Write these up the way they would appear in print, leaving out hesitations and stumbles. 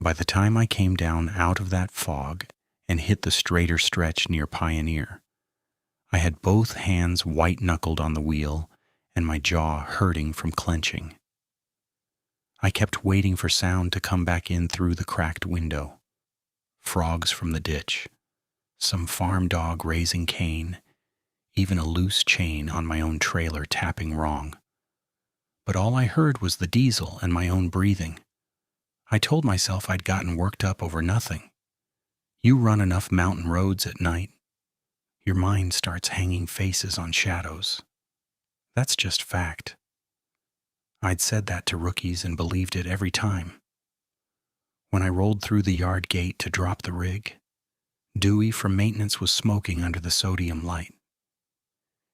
By the time I came down out of that fog and hit the straighter stretch near Pioneer, I had both hands white-knuckled on the wheel and my jaw hurting from clenching. I kept waiting for sound to come back in through the cracked window. Frogs from the ditch, some farm dog raising Cain, even a loose chain on my own trailer tapping wrong. But all I heard was the diesel and my own breathing. I told myself I'd gotten worked up over nothing. You run enough mountain roads at night, your mind starts hanging faces on shadows. That's just fact. I'd said that to rookies and believed it every time. When I rolled through the yard gate to drop the rig, Dewey from maintenance was smoking under the sodium light.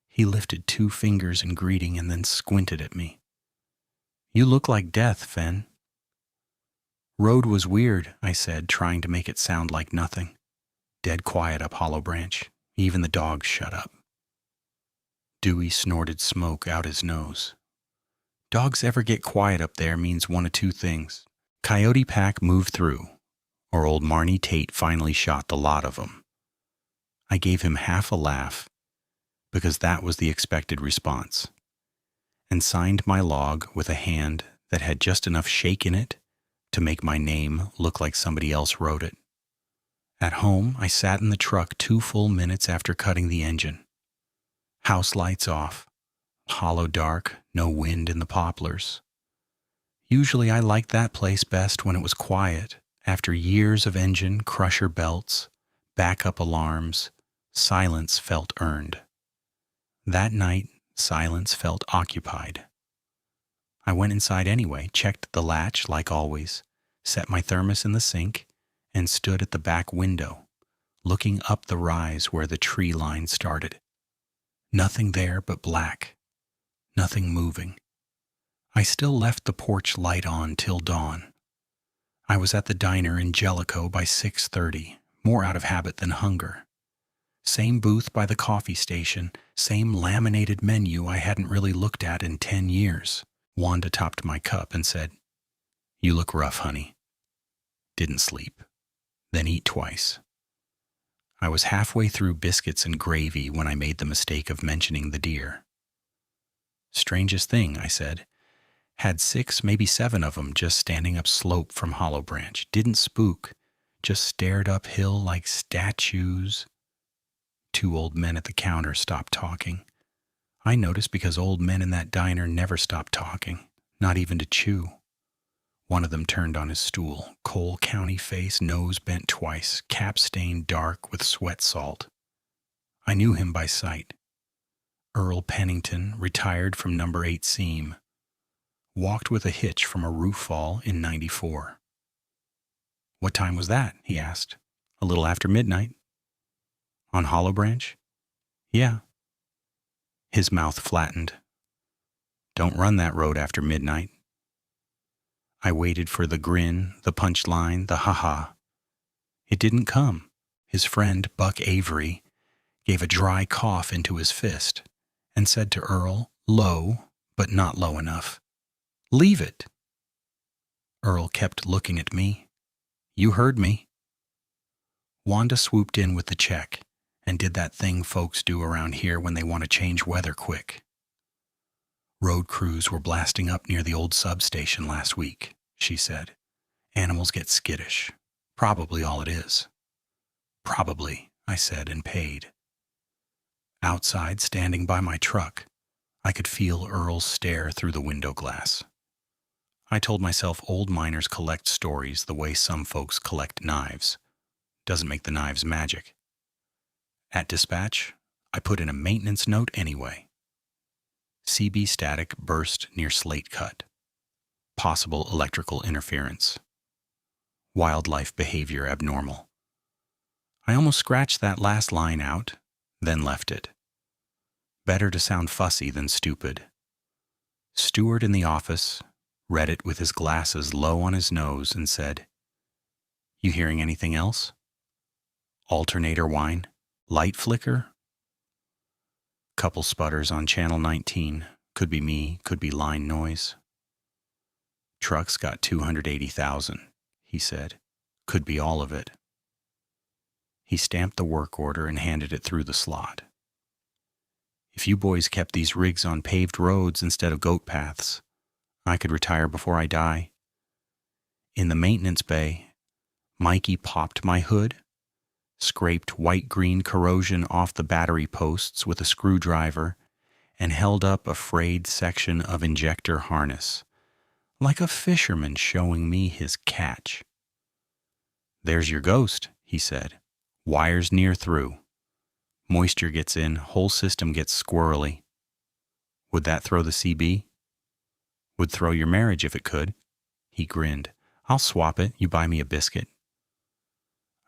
He lifted 2 fingers in greeting and then squinted at me. "You look like death, Fen." "Road was weird," I said, trying to make it sound like nothing. Dead quiet up Hollow Branch. Even the dogs shut up. Dewey snorted smoke out his nose. "Dogs ever get quiet up there means one of 2 things. Coyote pack moved through, or old Marnie Tate finally shot the lot of them." I gave him half a laugh, because that was the expected response, and signed my log with a hand that had just enough shake in it to make my name look like somebody else wrote it. At home, I sat in the truck 2 full minutes after cutting the engine. House lights off, hollow dark, no wind in the poplars. Usually I liked that place best when it was quiet, after years of engine, crusher belts, backup alarms, silence felt earned. That night, silence felt occupied. I went inside anyway, checked the latch like always, set my thermos in the sink, and stood at the back window, looking up the rise where the tree line started. Nothing there but black, nothing moving. I still left the porch light on till dawn. I was at the diner in Jellicoe by 6:30, more out of habit than hunger. Same booth by the coffee station, same laminated menu I hadn't really looked at in 10 years. Wanda topped my cup and said, "You look rough, honey." Didn't sleep. Then eat twice. I was halfway through biscuits and gravy when I made the mistake of mentioning the deer. "Strangest thing," I said. "Had 6, maybe 7 of them just standing up slope from Hollow Branch. Didn't spook, just stared uphill like statues." 2 old men at the counter stopped talking. I noticed because old men in that diner never stopped talking, not even to chew. One of them turned on his stool, Cole County face, nose bent twice, cap stained dark with sweat salt. I knew him by sight. Earl Pennington, retired from number 8 seam. Walked with a hitch from a roof fall in 94. "What time was that?" he asked. "A little after midnight." "On Hollow Branch?" "Yeah." His mouth flattened. "Don't run that road after midnight." I waited for the grin, the punchline, the ha-ha. It didn't come. His friend, Buck Avery, gave a dry cough into his fist and said to Earl, low, but not low enough, "Leave it." Earl kept looking at me. "You heard me." Wanda swooped in with the check and did that thing folks do around here when they want to change weather quick. "Road crews were blasting up near the old substation last week," she said. "Animals get skittish. Probably all it is." "Probably," I said and paid. Outside, standing by my truck, I could feel Earl's stare through the window glass. I told myself old miners collect stories the way some folks collect knives. Doesn't make the knives magic. At dispatch, I put in a maintenance note anyway. CB static burst near Slate Cut. Possible electrical interference. Wildlife behavior abnormal. I almost scratched that last line out, then left it. Better to sound fussy than stupid. Steward in the office read it with his glasses low on his nose and said, "You hearing anything else? Alternator whine? Light flicker? Couple sputters on channel 19. Could be me, could be line noise. Truck's got 280,000. he said. Could be all of it. He stamped the work order and handed it through the slot. If you boys kept these rigs on paved roads instead of goat paths, I could retire before I die. In the maintenance bay, Mikey popped my hood, scraped white-green corrosion off the battery posts with a screwdriver, and held up a frayed section of injector harness, like a fisherman showing me his catch. "There's your ghost," he said. "Wires near through. Moisture gets in, whole system gets squirrely. Would that throw the CB? Would throw your marriage if it could." He grinned. "I'll swap it. You buy me a biscuit."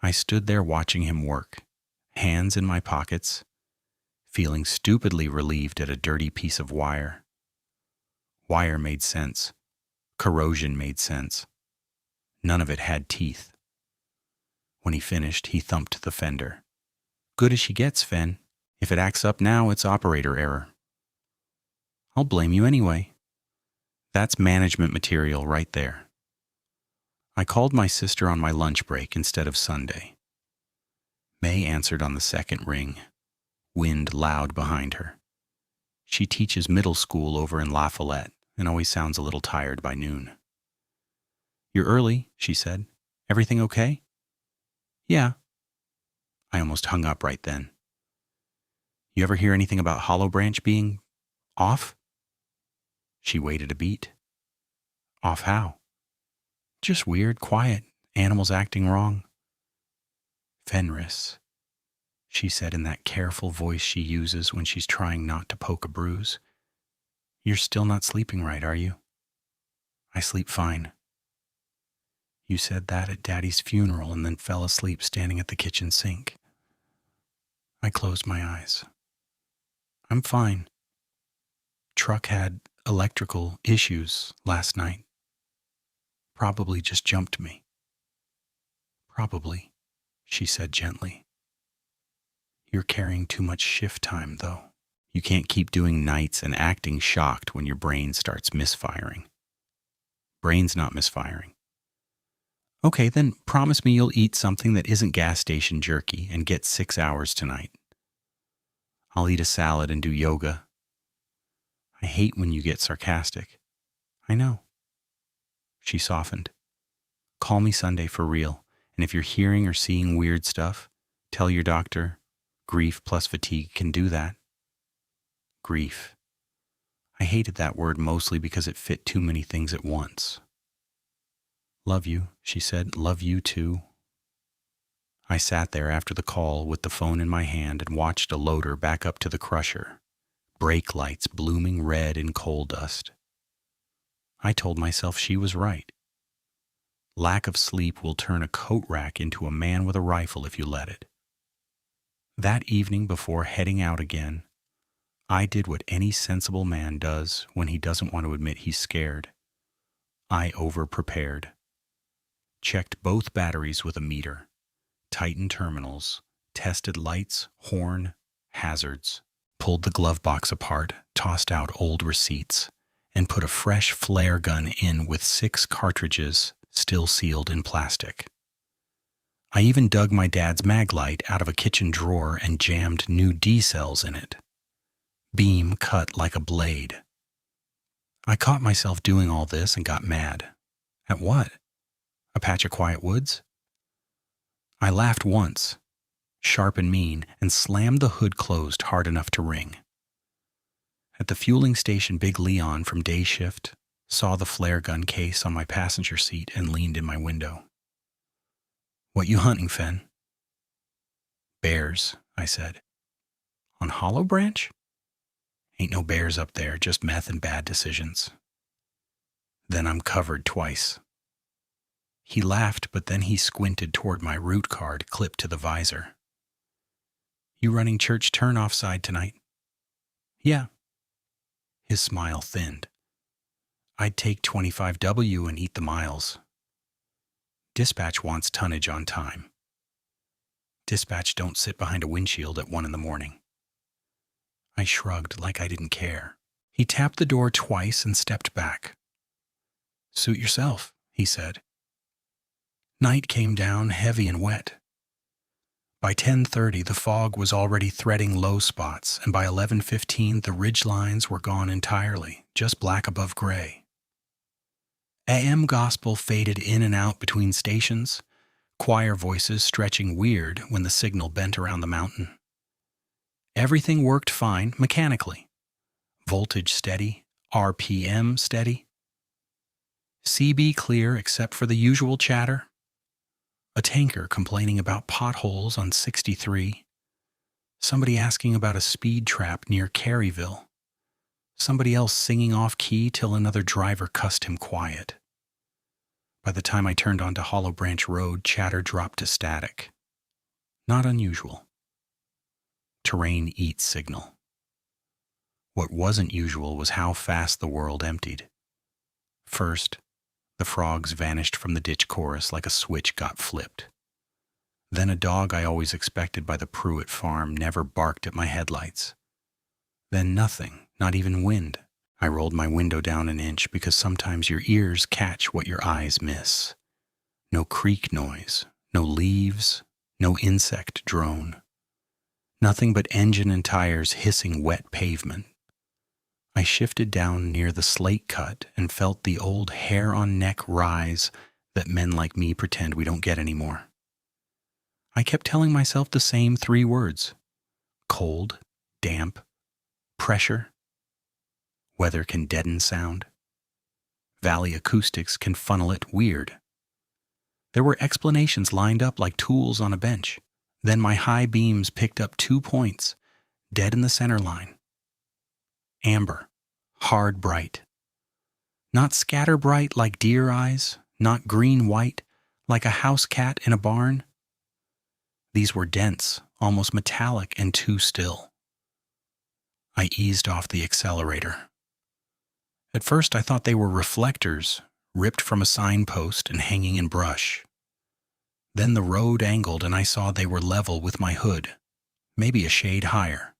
I stood there watching him work, hands in my pockets, feeling stupidly relieved at a dirty piece of wire. Wire made sense. Corrosion made sense. None of it had teeth. When he finished, he thumped the fender. "Good as she gets, Fen. If it acts up now, it's operator error." "I'll blame you anyway." That's management material right there. I called my sister on my lunch break instead of Sunday. May answered on the second ring, wind loud behind her. She teaches middle school over in La Follette and always sounds a little tired by noon. "You're early," she said. "Everything okay?" "Yeah." I almost hung up right then. "You ever hear anything about Hollow Branch being off?" She waited a beat. "Off how?" "Just weird, quiet, animals acting wrong." "Fenris," she said in that careful voice she uses when she's trying not to poke a bruise. "You're still not sleeping right, are you?" "I sleep fine." "You said that at Daddy's funeral and then fell asleep standing at the kitchen sink." I closed my eyes. "I'm fine. Truck had electrical issues last night. Probably just jumped me." "Probably," she said gently. "You're carrying too much shift time, though. You can't keep doing nights and acting shocked when your brain starts misfiring." "Brain's not misfiring." "Okay, then promise me you'll eat something that isn't gas station jerky and get 6 hours tonight." "I'll eat a salad and do yoga." "I hate when you get sarcastic." "I know." She softened. "Call me Sunday for real, and if you're hearing or seeing weird stuff, tell your doctor grief plus fatigue can do that." Grief. I hated that word mostly because it fit too many things at once. "Love you," she said. "Love you too." I sat there after the call with the phone in my hand and watched a loader back up to the crusher, brake lights blooming red in coal dust. I told myself she was right. Lack of sleep will turn a coat rack into a man with a rifle if you let it. That evening before heading out again, I did what any sensible man does when he doesn't want to admit he's scared. I over-prepared. Checked both batteries with a meter, tightened terminals, tested lights, horn, hazards, pulled the glove box apart, tossed out old receipts, and put a fresh flare gun in with 6 cartridges still sealed in plastic. I even dug my dad's mag light out of a kitchen drawer and jammed new D cells in it. Beam cut like a blade. I caught myself doing all this and got mad. At what? A patch of quiet woods? I laughed once, sharp and mean, and slammed the hood closed hard enough to ring. At the fueling station, Big Leon from day shift saw the flare gun case on my passenger seat and leaned in my window. "What you hunting, Fen?" "Bears," I said. "On Hollow Branch?" "Ain't no bears up there, just meth and bad decisions." "Then I'm covered twice." He laughed, but then he squinted toward my route card clipped to the visor. "You running church turn-off side tonight?" "Yeah." His smile thinned. "I'd take 25W and eat the miles." "Dispatch wants tonnage on time." "Dispatch don't sit behind a windshield at 1 a.m. I shrugged like I didn't care. He tapped the door twice and stepped back. "Suit yourself," he said. Night came down heavy and wet. By 10:30, the fog was already threading low spots, and by 11:15, the ridge lines were gone entirely, just black above gray. AM gospel faded in and out between stations, choir voices stretching weird when the signal bent around the mountain. Everything worked fine mechanically. Voltage steady, RPM steady. CB clear except for the usual chatter. A tanker complaining about potholes on 63. Somebody asking about a speed trap near Caryville. Somebody else singing off-key till another driver cussed him quiet. By the time I turned onto Hollow Branch Road, chatter dropped to static. Not unusual. Terrain eats signal. What wasn't usual was how fast the world emptied. First, the frogs vanished from the ditch chorus like a switch got flipped. Then a dog I always expected by the Pruitt farm never barked at my headlights. Then nothing, not even wind. I rolled my window down an inch because sometimes your ears catch what your eyes miss. No creak noise, no leaves, no insect drone. Nothing but engine and tires hissing wet pavement. I shifted down near the slate cut and felt the old hair-on-neck rise that men like me pretend we don't get anymore. I kept telling myself the same 3 words. Cold, damp, pressure. Weather can deaden sound. Valley acoustics can funnel it weird. There were explanations lined up like tools on a bench. Then my high beams picked up 2 points, dead in the center line. Amber, hard bright. Not scatter bright like deer eyes, not green-white like a house cat in a barn. These were dense, almost metallic, and too still. I eased off the accelerator. At first I thought they were reflectors, ripped from a signpost and hanging in brush. Then the road angled and I saw they were level with my hood, maybe a shade higher.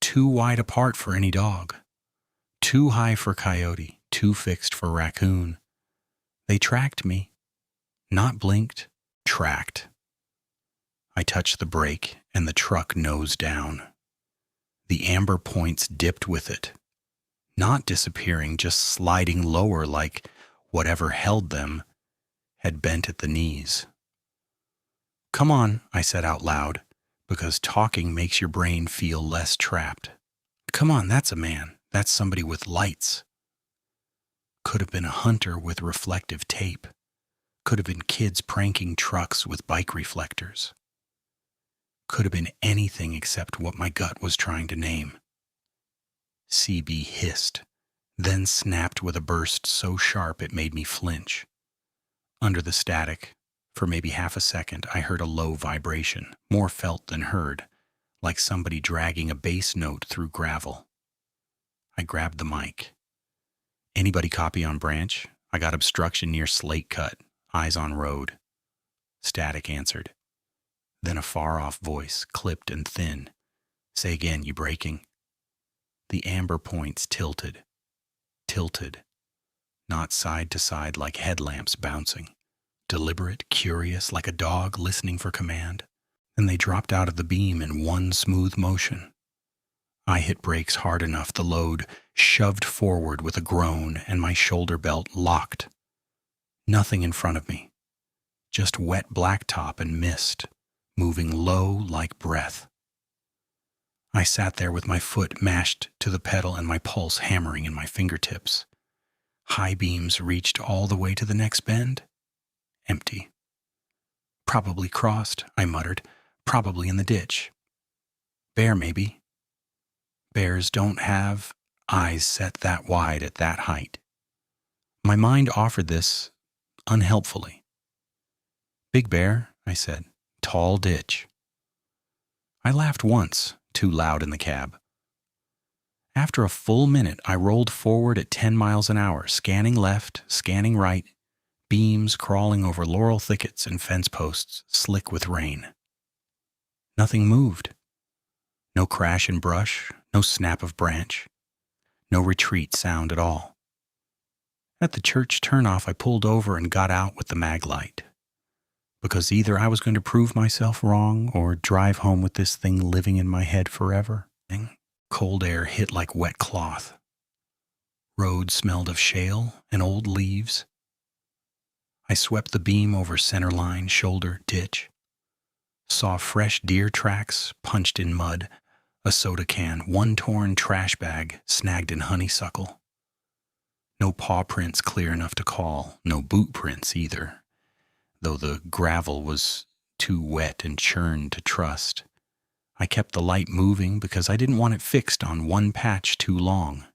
Too wide apart for any dog. Too high for coyote, too fixed for raccoon. They tracked me. Not blinked, tracked. I touched the brake and the truck nosed down. The amber points dipped with it. Not disappearing, just sliding lower like whatever held them had bent at the knees. Come on, I said out loud, because talking makes your brain feel less trapped. Come on, that's a man. That's somebody with lights. Could have been a hunter with reflective tape. Could have been kids pranking trucks with bike reflectors. Could have been anything except what my gut was trying to name. CB hissed, then snapped with a burst so sharp it made me flinch. Under the static, for maybe half a second, I heard a low vibration, more felt than heard, like somebody dragging a bass note through gravel. I grabbed the mic. Anybody copy on Branch? I got obstruction near Slate Cut, eyes on road. Static answered. Then a far-off voice, clipped and thin. Say again, you breaking? The amber points tilted. Not side to side like headlamps bouncing. Deliberate, curious, like a dog listening for command. Then they dropped out of the beam in one smooth motion. I hit brakes hard enough the load shoved forward with a groan and my shoulder belt locked. Nothing in front of me. Just wet blacktop and mist, moving low like breath. I sat there with my foot mashed to the pedal and my pulse hammering in my fingertips. High beams reached all the way to the next bend. Empty. Probably crossed, I muttered. Probably in the ditch. Bear, maybe. Bears don't have eyes set that wide at that height. My mind offered this unhelpfully. Big bear, I said. Tall ditch. I laughed once, too loud in the cab. After a full minute, I rolled forward at 10 miles an hour, scanning left, scanning right, beams crawling over laurel thickets and fence posts, slick with rain. Nothing moved. No crash in brush, no snap of branch, no retreat sound at all. At the church turnoff, I pulled over and got out with the mag light. because either I was going to prove myself wrong or drive home with this thing living in my head forever. Cold air hit like wet cloth. Road smelled of shale and old leaves. I swept the beam over center line, shoulder, ditch. Saw fresh deer tracks punched in mud, a soda can, one torn trash bag snagged in honeysuckle. No paw prints clear enough to call, no boot prints either, though the gravel was too wet and churned to trust. I kept the light moving because I didn't want it fixed on one patch too long.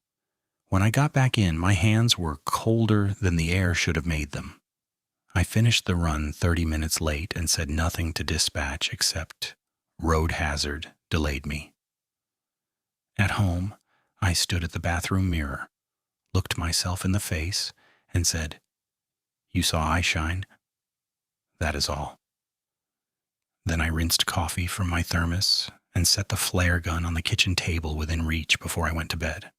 When I got back in, my hands were colder than the air should have made them. I finished the run 30 minutes late and said nothing to dispatch except road hazard delayed me. At home, I stood at the bathroom mirror, looked myself in the face, and said, "You saw I shine. That is all." Then I rinsed coffee from my thermos and set the flare gun on the kitchen table within reach before I went to bed.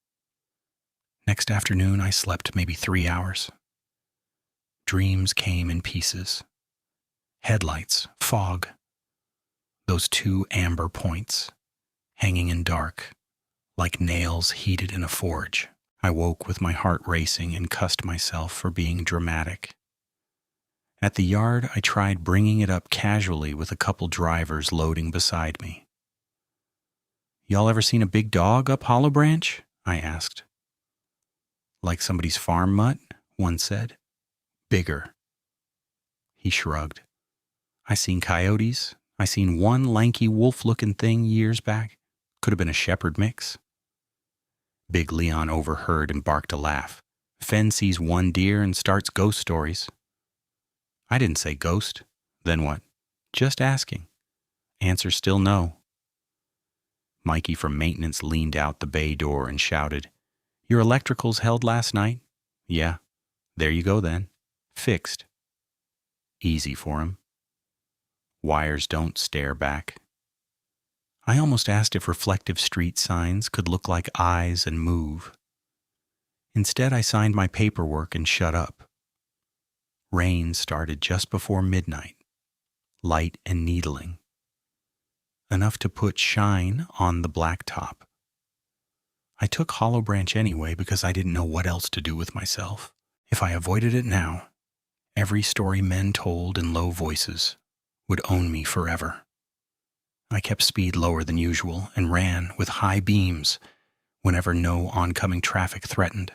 Next afternoon, I slept maybe 3 hours. Dreams came in pieces. Headlights, fog, those 2 amber points, hanging in dark, like nails heated in a forge. I woke with my heart racing and cussed myself for being dramatic. At the yard, I tried bringing it up casually with a couple drivers loading beside me. "Y'all ever seen a big dog up Hollow Branch?" I asked. "Like somebody's farm mutt?" one said. "Bigger." He shrugged. "I seen coyotes. I seen one lanky wolf-looking thing years back. Could have been a shepherd mix." Big Leon overheard and barked a laugh. "Fen sees one deer and starts ghost stories." I didn't say ghost. Then what? "Just asking." Answer still no. Mikey from maintenance leaned out the bay door and shouted, "Your electricals held last night?" "Yeah." "There you go then. Fixed." Easy for him. Wires don't stare back. I almost asked if reflective street signs could look like eyes and move. Instead, I signed my paperwork and shut up. Rain started just before midnight, light and needling. Enough to put shine on the blacktop. I took Hollow Branch anyway because I didn't know what else to do with myself. If I avoided it now, every story men told in low voices would own me forever. I kept speed lower than usual and ran with high beams whenever no oncoming traffic threatened.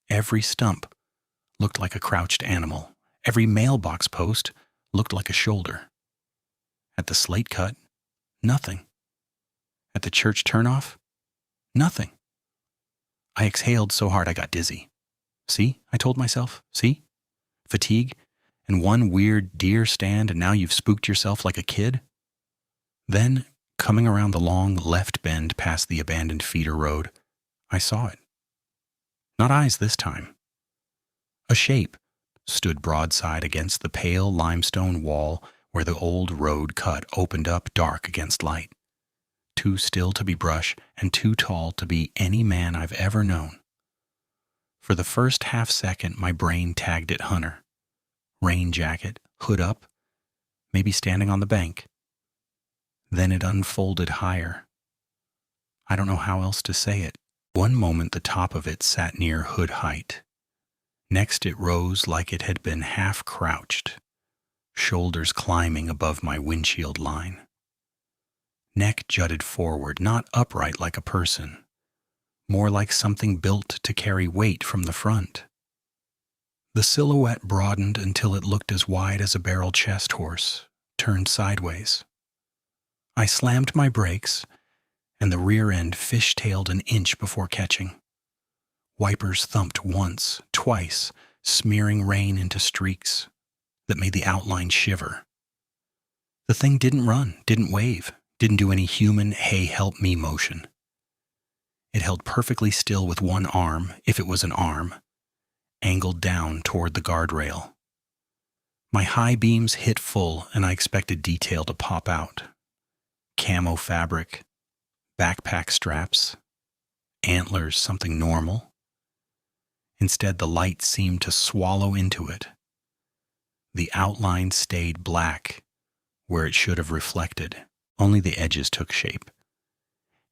Every stump looked like a crouched animal. Every mailbox post looked like a shoulder. At the slate cut, nothing. At the church turnoff, nothing. I exhaled so hard I got dizzy. "See," I told myself, "see? Fatigue and one weird deer stand and now you've spooked yourself like a kid." Then, coming around the long left bend past the abandoned feeder road, I saw it. Not eyes this time. A shape stood broadside against the pale limestone wall where the old road cut opened up dark against light. Too still to be brush and too tall to be any man I've ever known. For the first half second, my brain tagged it Hunter. Rain jacket, hood up, maybe standing on the bank. Then it unfolded higher. I don't know how else to say it. One moment the top of it sat near hood height. Next it rose like it had been half crouched, shoulders climbing above my windshield line. Neck jutted forward, not upright like a person, more like something built to carry weight from the front. The silhouette broadened until it looked as wide as a barrel chest horse, turned sideways. I slammed my brakes, and the rear end fishtailed an inch before catching. Wipers thumped once, twice, smearing rain into streaks that made the outline shiver. The thing didn't run, didn't wave, didn't do any human "hey, help me" motion. It held perfectly still with one arm, if it was an arm, angled down toward the guardrail. My high beams hit full, and I expected detail to pop out. Camo fabric, backpack straps, antlers, something normal. Instead, the light seemed to swallow into it. The outline stayed black where it should have reflected. Only the edges took shape.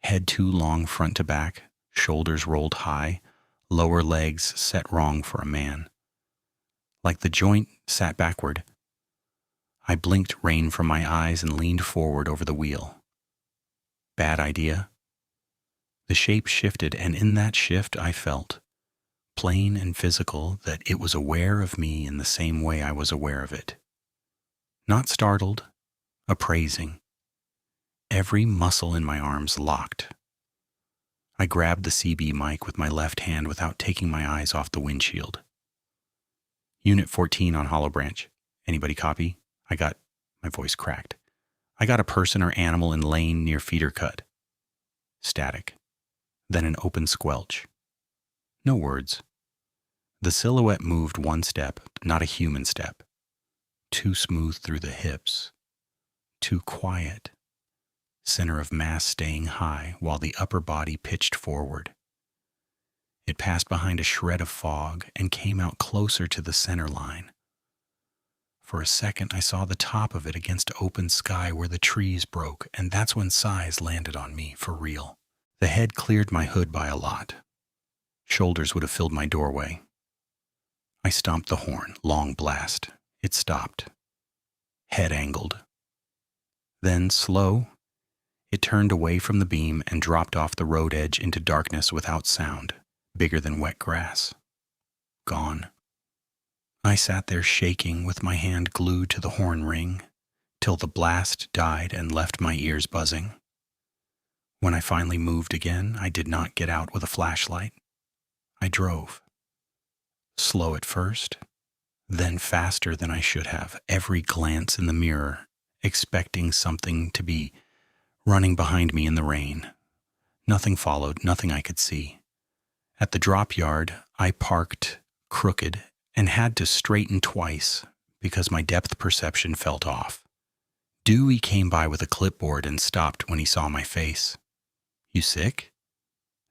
Head too long front to back, shoulders rolled high, lower legs set wrong for a man. Like the joint sat backward. I blinked rain from my eyes and leaned forward over the wheel. Bad idea. The shape shifted, and in that shift I felt, plain and physical, that it was aware of me in the same way I was aware of it. Not startled, appraising. Every muscle in my arms locked. I grabbed the CB mic with my left hand without taking my eyes off the windshield. Unit 14 on Hollow Branch. Anybody copy? My voice cracked. I got a person or animal in lane near feeder cut. Static. Then an open squelch. No words. The silhouette moved one step, not a human step. Too smooth through the hips. Too quiet. Center of mass staying high while the upper body pitched forward. It passed behind a shred of fog and came out closer to the center line. For a second, I saw the top of it against open sky where the trees broke, and that's when size landed on me for real. The head cleared my hood by a lot. Shoulders would have filled my doorway. I stomped the horn, long blast. It stopped. Head angled. Then, slow, it turned away from the beam and dropped off the road edge into darkness without sound, bigger than wet grass. Gone. I sat there shaking with my hand glued to the horn ring till the blast died and left my ears buzzing. When I finally moved again, I did not get out with a flashlight. I drove. Slow at first, then faster than I should have, every glance in the mirror, expecting something to be running behind me in the rain. Nothing followed, nothing I could see. At the drop yard, I parked crooked and had to straighten twice because my depth perception felt off. Dewey came by with a clipboard and stopped when he saw my face. You sick?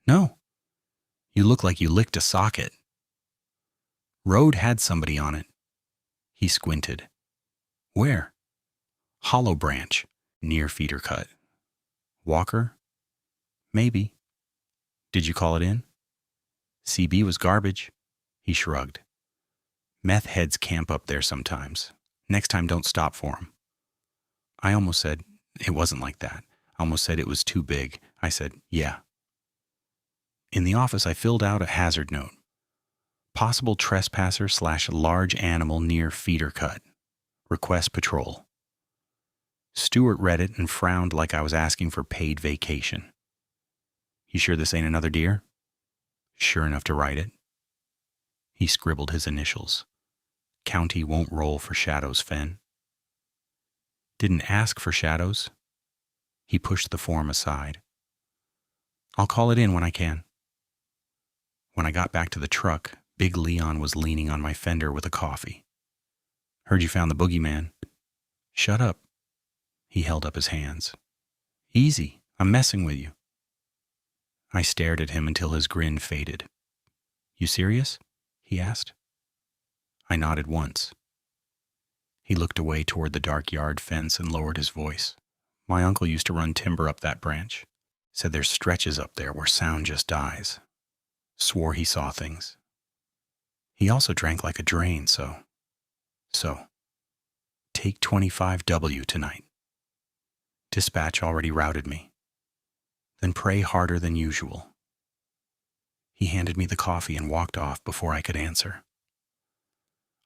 No. You look like you licked a socket. Road had somebody on it. He squinted. Where? Hollow Branch, near feeder cut. Walker? Maybe. Did you call it in? CB was garbage. He shrugged. Meth heads camp up there sometimes. Next time, don't stop for 'em. I almost said, it wasn't like that. I almost said it was too big. I said, yeah. In the office, I filled out a hazard note. Possible trespasser / large animal near feeder cut. Request patrol. Stewart read it and frowned like I was asking for paid vacation. You sure this ain't another deer? Sure enough to write it. He scribbled his initials. County won't roll for Shadows, Fen. Didn't ask for Shadows. He pushed the form aside. I'll call it in when I can. When I got back to the truck, Big Leon was leaning on my fender with a coffee. Heard you found the boogeyman. Shut up. He held up his hands. Easy, I'm messing with you. I stared at him until his grin faded. You serious? He asked. I nodded once. He looked away toward the dark yard fence and lowered his voice. My uncle used to run timber up that branch. Said there's stretches up there where sound just dies. Swore he saw things. He also drank like a drain, so, take 25W tonight. Dispatch already routed me. Then pray harder than usual. He handed me the coffee and walked off before I could answer.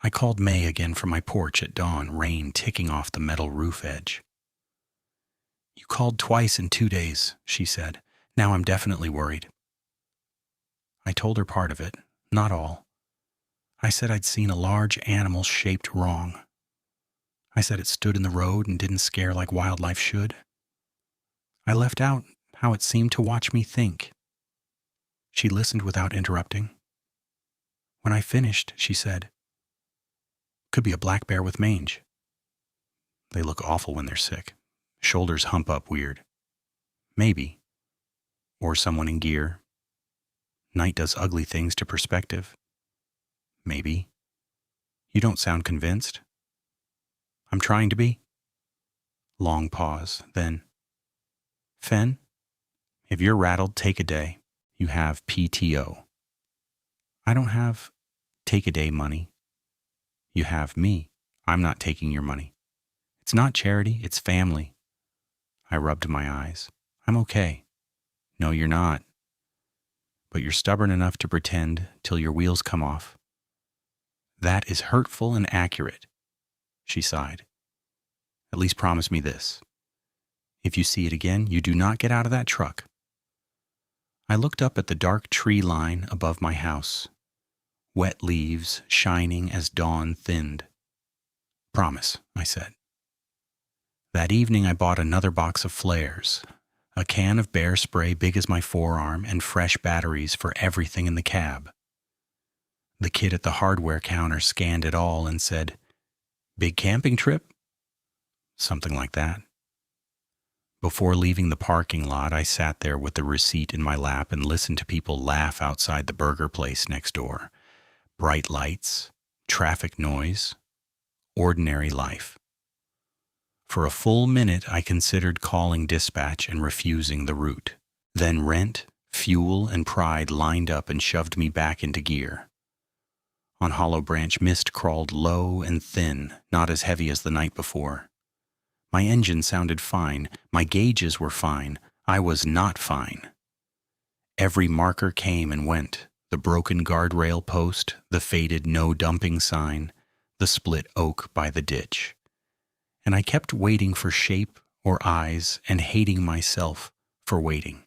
I called May again from my porch at dawn, rain ticking off the metal roof edge. You called twice in 2 days, she said. Now I'm definitely worried. I told her part of it, not all. I said I'd seen a large animal shaped wrong. I said it stood in the road and didn't scare like wildlife should. I left out how it seemed to watch me think. She listened without interrupting. When I finished, she said, could be a black bear with mange. They look awful when they're sick. Shoulders hump up weird. Maybe. Or someone in gear. Night does ugly things to perspective. Maybe. You don't sound convinced. I'm trying to be. Long pause, then, Fen, if you're rattled, take a day. You have PTO. I don't have take-a-day money. You have me. I'm not taking your money. It's not charity, it's family. I rubbed my eyes. I'm okay. No, you're not. But you're stubborn enough to pretend till your wheels come off. That is hurtful and accurate, she sighed. At least promise me this. If you see it again, you do not get out of that truck. I looked up at the dark tree line above my house. Wet leaves shining as dawn thinned. Promise, I said. That evening I bought another box of flares, a can of bear spray big as my forearm, and fresh batteries for everything in the cab. The kid at the hardware counter scanned it all and said, "Big camping trip?" Something like that. Before leaving the parking lot, I sat there with the receipt in my lap and listened to people laugh outside the burger place next door. Bright lights, traffic noise, ordinary life. For a full minute, I considered calling dispatch and refusing the route. Then rent, fuel, and pride lined up and shoved me back into gear. On Hollow Branch, mist crawled low and thin, not as heavy as the night before. My engine sounded fine. My gauges were fine. I was not fine. Every marker came and went. The broken guardrail post, the faded no dumping sign, the split oak by the ditch. And I kept waiting for shape or eyes and hating myself for waiting.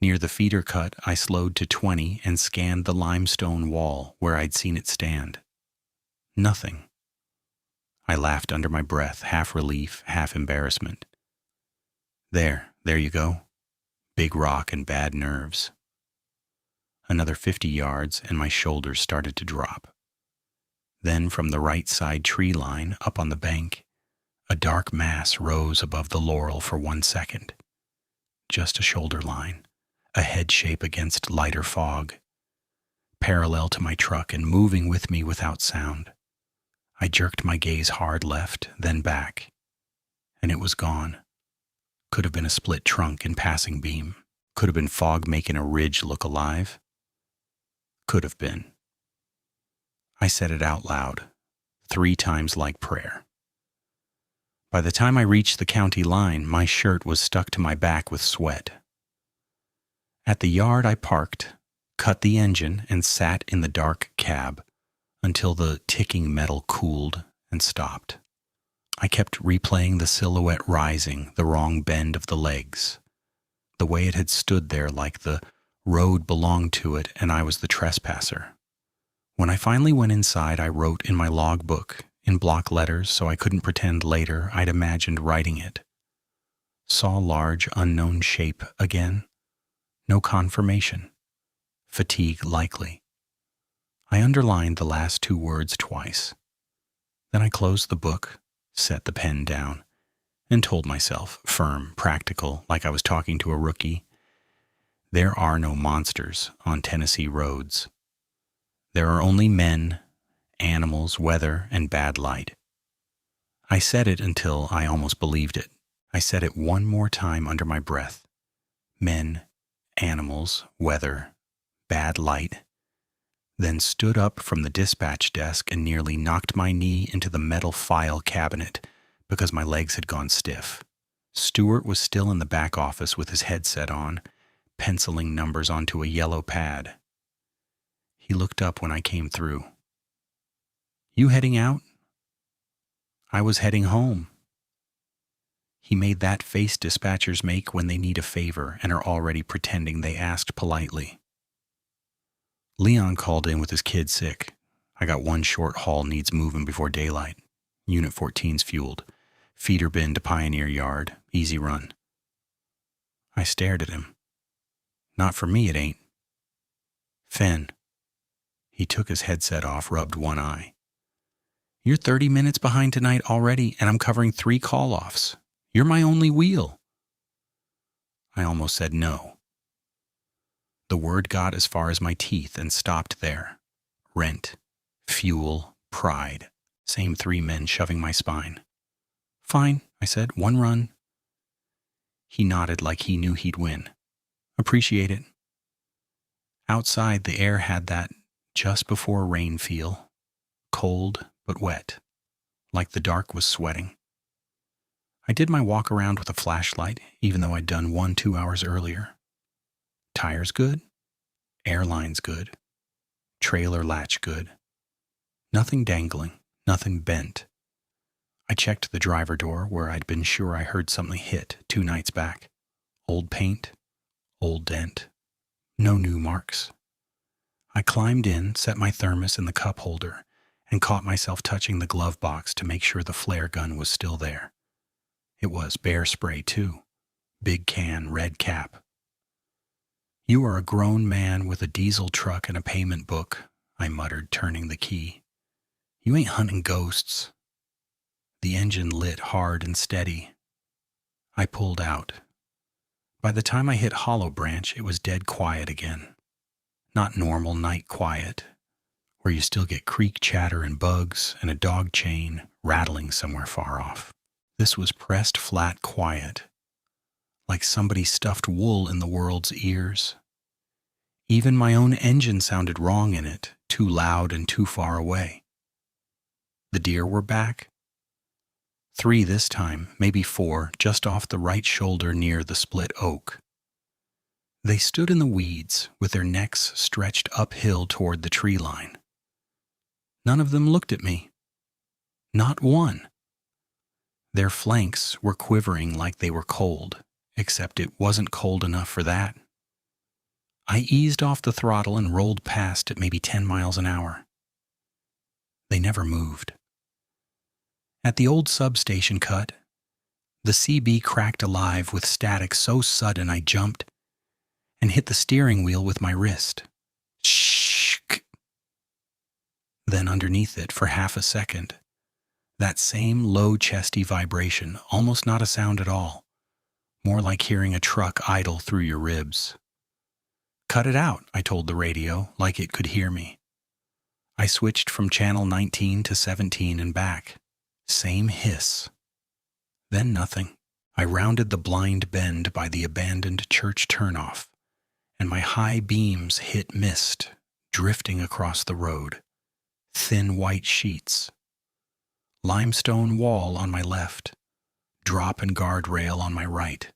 Near the feeder cut, I slowed to 20 and scanned the limestone wall where I'd seen it stand. Nothing. I laughed under my breath, half relief, half embarrassment. There you go. Big rock and bad nerves. Another 50 yards and my shoulders started to drop. Then from the right side tree line, up on the bank, a dark mass rose above the laurel for 1 second. Just a shoulder line, a head shape against lighter fog, parallel to my truck and moving with me without sound. I jerked my gaze hard left, then back, and it was gone. Could have been a split trunk and passing beam. Could have been fog making a ridge look alive. Could have been. I said it out loud, 3 times like prayer. By the time I reached the county line, my shirt was stuck to my back with sweat. At the yard I parked, cut the engine, and sat in the dark cab until the ticking metal cooled and stopped. I kept replaying the silhouette rising, the wrong bend of the legs, the way it had stood there like the road belonged to it and I was the trespasser. When I finally went inside, I wrote in my logbook in block letters so I couldn't pretend later I'd imagined writing it. Saw large unknown shape again. No confirmation. Fatigue likely. I underlined the last 2 words twice. Then I closed the book, set the pen down, and told myself, firm, practical, like I was talking to a rookie, there are no monsters on Tennessee roads. There are only men, animals, weather, and bad light. I said it until I almost believed it. I said it one more time under my breath. Men, animals, weather, bad light. Then stood up from the dispatch desk and nearly knocked my knee into the metal file cabinet because my legs had gone stiff. Stewart was still in the back office with his headset on, penciling numbers onto a yellow pad. He looked up when I came through. "You heading out?" "I was heading home." He made that face dispatchers make when they need a favor and are already pretending they asked politely. "Leon called in with his kid sick. I got 1 short haul needs moving before daylight. Unit 14's fueled. Feeder bin to Pioneer Yard. Easy run." I stared at him. "Not for me, it ain't." "Fen." He took his headset off, rubbed one eye. "You're 30 minutes behind tonight already, and I'm covering 3 call-offs. You're my only wheel." I almost said no. The word got as far as my teeth and stopped there. Rent, fuel, pride. Same 3 men shoving my spine. "Fine," I said. "1 run." He nodded like he knew he'd win. "Appreciate it." Outside, the air had that just before rain feel. Cold but wet, like the dark was sweating. I did my walk around with a flashlight, even though I'd done one 2 hours earlier. Tires good. Airlines good. Trailer latch good. Nothing dangling, nothing bent. I checked the driver door where I'd been sure I heard something hit 2 nights back. Old paint, old dent, no new marks. I climbed in, set my thermos in the cup holder, and caught myself touching the glove box to make sure the flare gun was still there. It was bear spray, too. Big can, red cap. "You are a grown man with a diesel truck and a payment book," I muttered, turning the key. "You ain't hunting ghosts." The engine lit hard and steady. I pulled out. By the time I hit Hollow Branch, it was dead quiet again. Not normal night quiet, where you still get creek chatter and bugs and a dog chain rattling somewhere far off. This was pressed flat quiet, like somebody stuffed wool in the world's ears. Even my own engine sounded wrong in it, too loud and too far away. The deer were back. 3 this time, maybe 4, just off the right shoulder near the split oak. They stood in the weeds, with their necks stretched uphill toward the tree line. None of them looked at me. Not one. Their flanks were quivering like they were cold, except it wasn't cold enough for that. I eased off the throttle and rolled past at maybe 10 miles an hour. They never moved. At the old substation cut, the CB cracked alive with static so sudden I jumped and hit the steering wheel with my wrist. Shh! Then underneath it, for half a second, that same low chesty vibration, almost not a sound at all, more like hearing a truck idle through your ribs. "Cut it out," I told the radio, like it could hear me. I switched from channel 19 to 17 and back. Same hiss. Then nothing. I rounded the blind bend by the abandoned church turnoff, and my high beams hit mist, drifting across the road. Thin white sheets. Limestone wall on my left. Drop and guardrail on my right.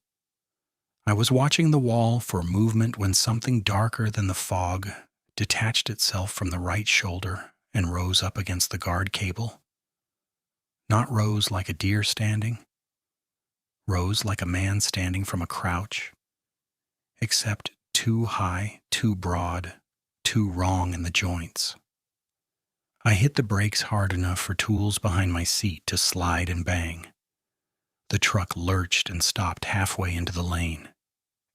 I was watching the wall for movement when something darker than the fog detached itself from the right shoulder and rose up against the guard cable. Not rose like a deer standing. Rose like a man standing from a crouch. Except too high, too broad, too wrong in the joints. I hit the brakes hard enough for tools behind my seat to slide and bang. The truck lurched and stopped halfway into the lane.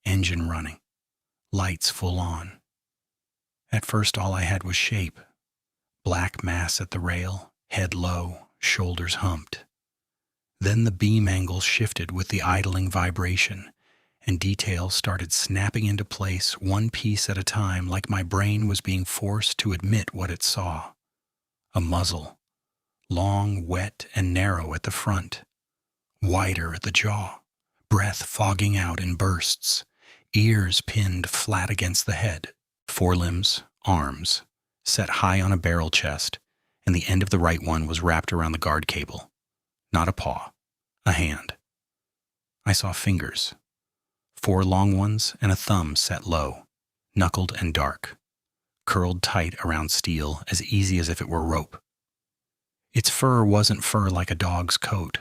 Engine running. Lights full on. At first all I had was shape. Black mass at the rail, head low, shoulders humped. Then the beam angle shifted with the idling vibration, and details started snapping into place one piece at a time, like my brain was being forced to admit what it saw. A muzzle, long, wet, and narrow at the front, wider at the jaw, breath fogging out in bursts, ears pinned flat against the head, forelimbs, arms, set high on a barrel chest, and the end of the right one was wrapped around the guard cable. Not a paw, a hand. I saw fingers, 4 long ones and a thumb set low, knuckled and dark, curled tight around steel as easy as if it were rope. Its fur wasn't fur like a dog's coat.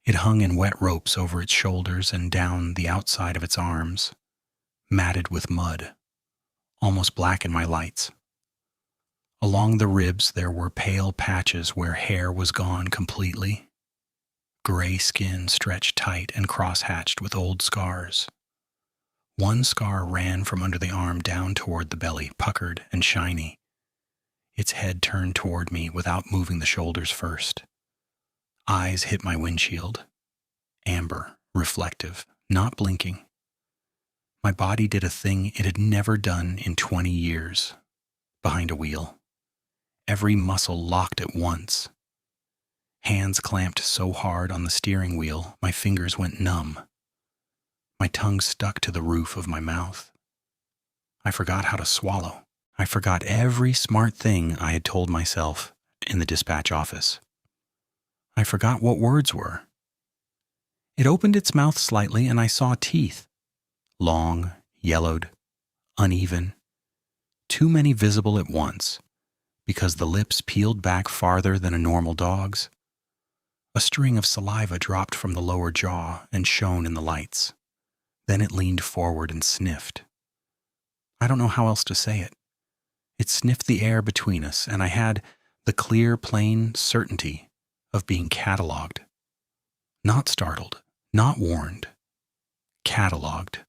It hung in wet ropes over its shoulders and down the outside of its arms, matted with mud, almost black in my lights. Along the ribs there were pale patches where hair was gone completely. Gray skin stretched tight and cross-hatched with old scars. One scar ran from under the arm down toward the belly, puckered and shiny. Its head turned toward me without moving the shoulders first. Eyes hit my windshield. Amber, reflective, not blinking. My body did a thing it had never done in 20 years. Behind a wheel. every muscle locked at once. Hands clamped so hard on the steering wheel, my fingers went numb. My tongue stuck to the roof of my mouth. I forgot how to swallow. I forgot every smart thing I had told myself in the dispatch office. I forgot what words were. It opened its mouth slightly and I saw teeth. Long, yellowed, uneven. Too many visible at once, because the lips peeled back farther than a normal dog's. A string of saliva dropped from the lower jaw and shone in the lights. Then it leaned forward and sniffed. I don't know how else to say it. It sniffed the air between us, and I had the clear, plain certainty of being catalogued. Not startled, not warned. Catalogued.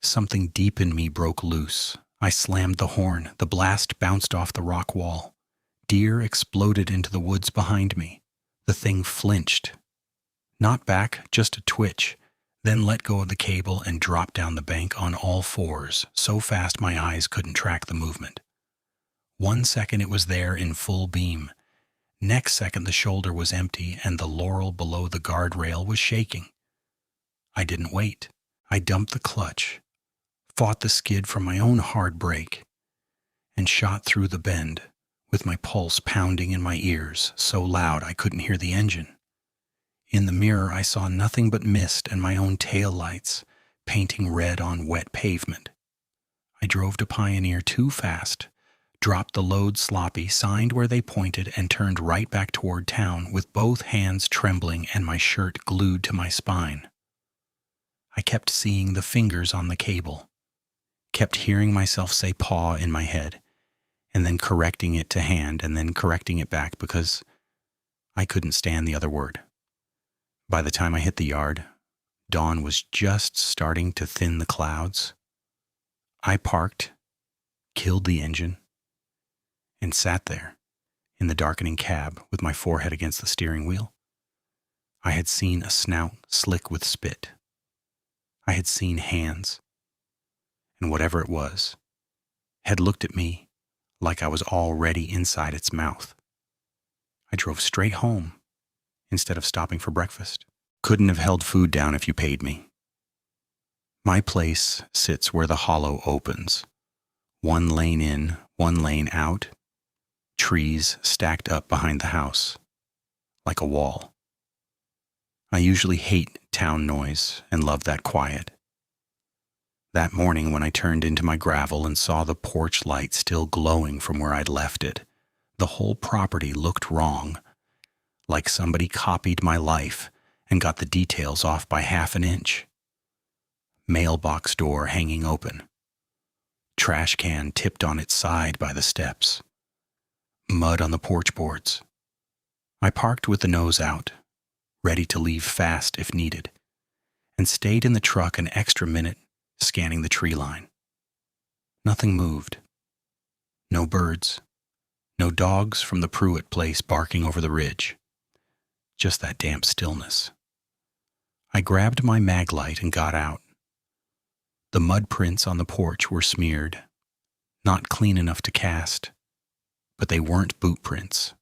Something deep in me broke loose. I slammed the horn. The blast bounced off the rock wall. Deer exploded into the woods behind me. The thing flinched. Not back, just a twitch, then let go of the cable and dropped down the bank on all fours, so fast my eyes couldn't track the movement. 1 second it was there in full beam. Next second the shoulder was empty and the laurel below the guardrail was shaking. I didn't wait. I dumped the clutch, fought the skid from my own hard brake, and shot through the bend, with my pulse pounding in my ears so loud I couldn't hear the engine. In the mirror I saw nothing but mist and my own tail lights painting red on wet pavement. I drove to Pioneer too fast, dropped the load sloppy, signed where they pointed, and turned right back toward town with both hands trembling and my shirt glued to my spine. I kept seeing the fingers on the cable, kept hearing myself say paw in my head, and then correcting it to hand and then correcting it back because I couldn't stand the other word. By the time I hit the yard, dawn was just starting to thin the clouds. I parked, killed the engine, and sat there in the darkening cab with my forehead against the steering wheel. I had seen a snout slick with spit. I had seen hands, and whatever it was, had looked at me like I was already inside its mouth. I drove straight home instead of stopping for breakfast. Couldn't have held food down if you paid me. My place sits where the hollow opens. 1 lane in, 1 lane out. Trees stacked up behind the house, like a wall. I usually hate town noise and love that quiet. That morning when I turned into my gravel and saw the porch light still glowing from where I'd left it, the whole property looked wrong, like somebody copied my life and got the details off by half an inch. Mailbox door hanging open. Trash can tipped on its side by the steps. Mud on the porch boards. I parked with the nose out, ready to leave fast if needed, and stayed in the truck an extra minute scanning the tree line. Nothing moved. No birds. No dogs from the Pruitt place barking over the ridge. Just that damp stillness. I grabbed my mag light and got out. The mud prints on the porch were smeared, not clean enough to cast, but they weren't boot prints.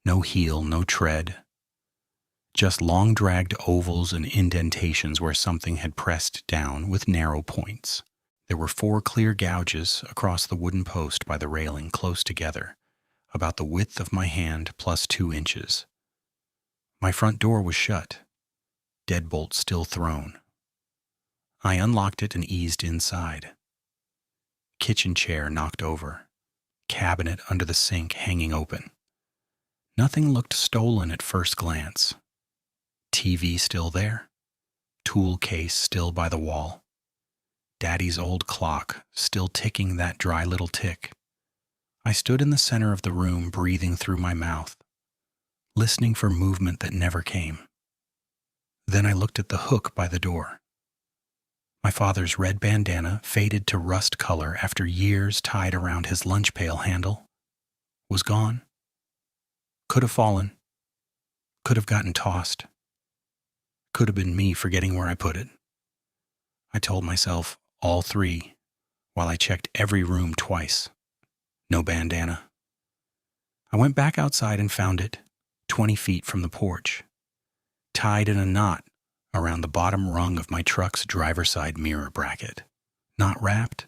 No heel, no tread. Just long-dragged ovals and indentations where something had pressed down with narrow points. There were 4 clear gouges across the wooden post by the railing close together, about the width of my hand plus 2 inches. My front door was shut, deadbolt still thrown. I unlocked it and eased inside. Kitchen chair knocked over, cabinet under the sink hanging open. Nothing looked stolen at first glance. TV still there, tool case still by the wall. Daddy's old clock still ticking that dry little tick. I stood in the center of the room, breathing through my mouth, listening for movement that never came. Then I looked at the hook by the door. My father's red bandana, faded to rust color after years tied around his lunch pail handle, was gone. Could have fallen. Could have gotten tossed. Could have been me forgetting where I put it. I told myself all 3 while I checked every room twice. No bandana, I went back outside and found it, 20 feet from the porch, tied in a knot around the bottom rung of my truck's driver's side mirror bracket. Not wrapped,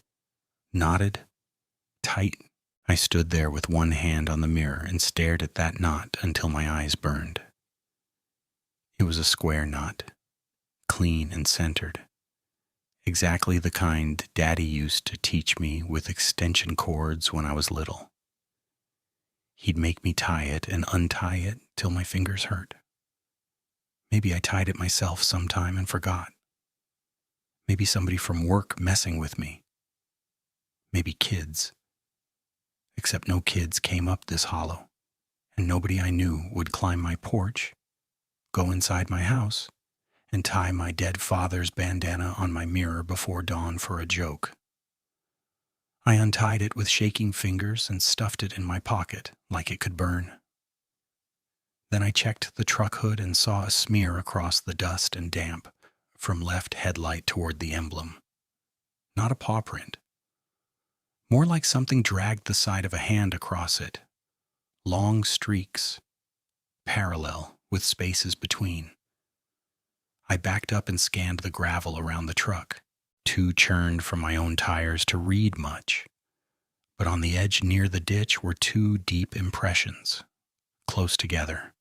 knotted, tight. I stood there with one hand on the mirror and stared at that knot until my eyes burned. It was a square knot, clean and centered. Exactly the kind Daddy used to teach me with extension cords when I was little. He'd make me tie it and untie it till my fingers hurt. Maybe I tied it myself sometime and forgot. Maybe somebody from work messing with me. Maybe kids. Except no kids came up this hollow, and nobody I knew would climb my porch, go inside my house, and tie my dead father's bandana on my mirror before dawn for a joke. I untied it with shaking fingers and stuffed it in my pocket like it could burn. Then I checked the truck hood and saw a smear across the dust and damp from left headlight toward the emblem. Not a paw print. More like something dragged the side of a hand across it. Long streaks, parallel with spaces between. I backed up and scanned the gravel around the truck, too churned from my own tires to read much. But on the edge near the ditch were two deep impressions, close together,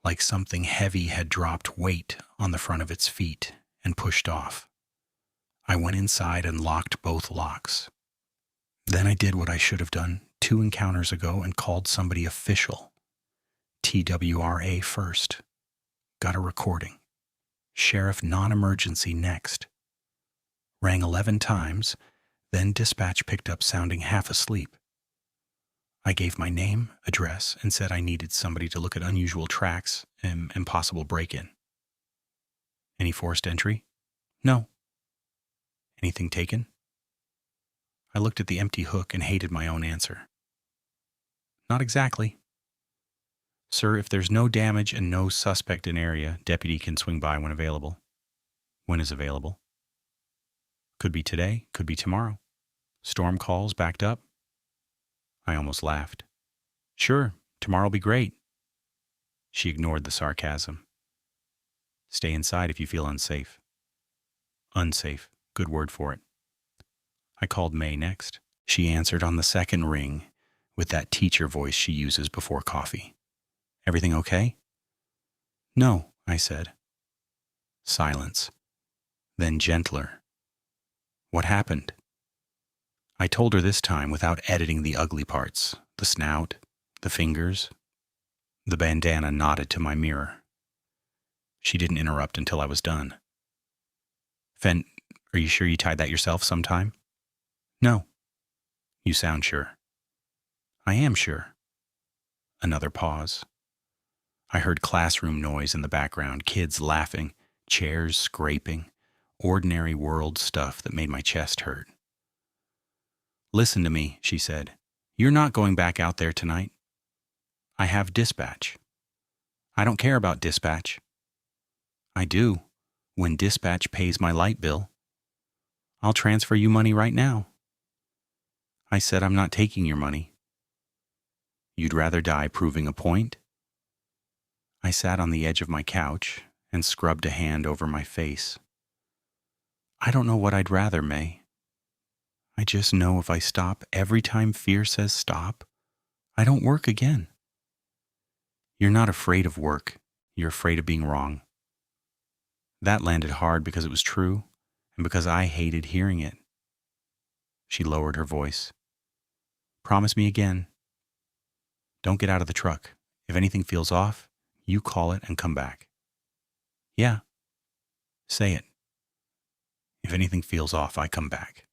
like something heavy had dropped weight on the front of its feet and pushed off. I went inside and locked both locks. Then I did what I should have done 2 encounters ago and called somebody official. TWRA first. Got a recording. Sheriff non-emergency next. Rang 11 times, then dispatch picked up sounding half asleep. I gave my name, address, and said I needed somebody to look at unusual tracks and possible break-in. Any forced entry? No. Anything taken? I looked at the empty hook and hated my own answer. Not exactly. Sir, if there's no damage and no suspect in area, deputy can swing by when available. When is available? Could be today, could be tomorrow. Storm calls backed up. I almost laughed. Sure, tomorrow'll be great. She ignored the sarcasm. Stay inside if you feel unsafe. Unsafe, good word for it. I called May next. She answered on the second ring with that teacher voice she uses before coffee. Everything okay? No, I said. Silence. Then gentler. What happened? I told her this time without editing the ugly parts, the snout, the fingers, the bandana knotted to my mirror. She didn't interrupt until I was done. Fen, are you sure you tied that yourself sometime? No. You sound sure. I am sure. Another pause. I heard classroom noise in the background, kids laughing, chairs scraping, ordinary world stuff that made my chest hurt. Listen to me, she said. You're not going back out there tonight. I have dispatch. I don't care about dispatch. I do, when dispatch pays my light bill. I'll transfer you money right now. I said I'm not taking your money. You'd rather die proving a point? I sat on the edge of my couch and scrubbed a hand over my face. I don't know what I'd rather, May. I just know if I stop every time fear says stop, I don't work again. You're not afraid of work. You're afraid of being wrong. That landed hard because it was true and because I hated hearing it. She lowered her voice. Promise me again. Don't get out of the truck. If anything feels off, you call it and come back. Yeah. Say it. If anything feels off, I come back.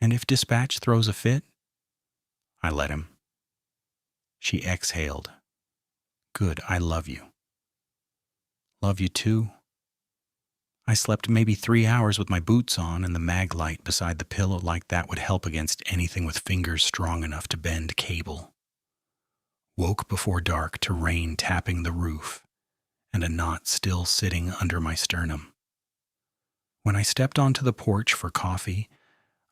And if dispatch throws a fit, I let him. She exhaled. Good, I love you. Love you too. I slept maybe 3 hours with my boots on and the mag light beside the pillow like that would help against anything with fingers strong enough to bend cable. Woke before dark to rain tapping the roof and a knot still sitting under my sternum. When I stepped onto the porch for coffee,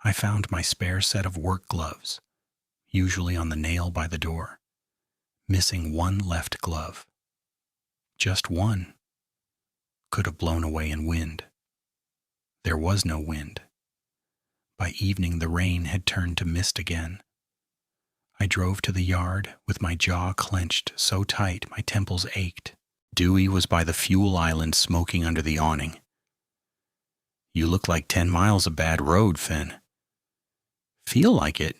I found my spare set of work gloves, usually on the nail by the door. missing one left glove. Just one. Could have blown away in wind. There was no wind. By evening, the rain had turned to mist again. I drove to the yard with my jaw clenched so tight my temples ached. Dewey was by the fuel island smoking under the awning. "You look like 10 miles of bad road, Finn." "Feel like it."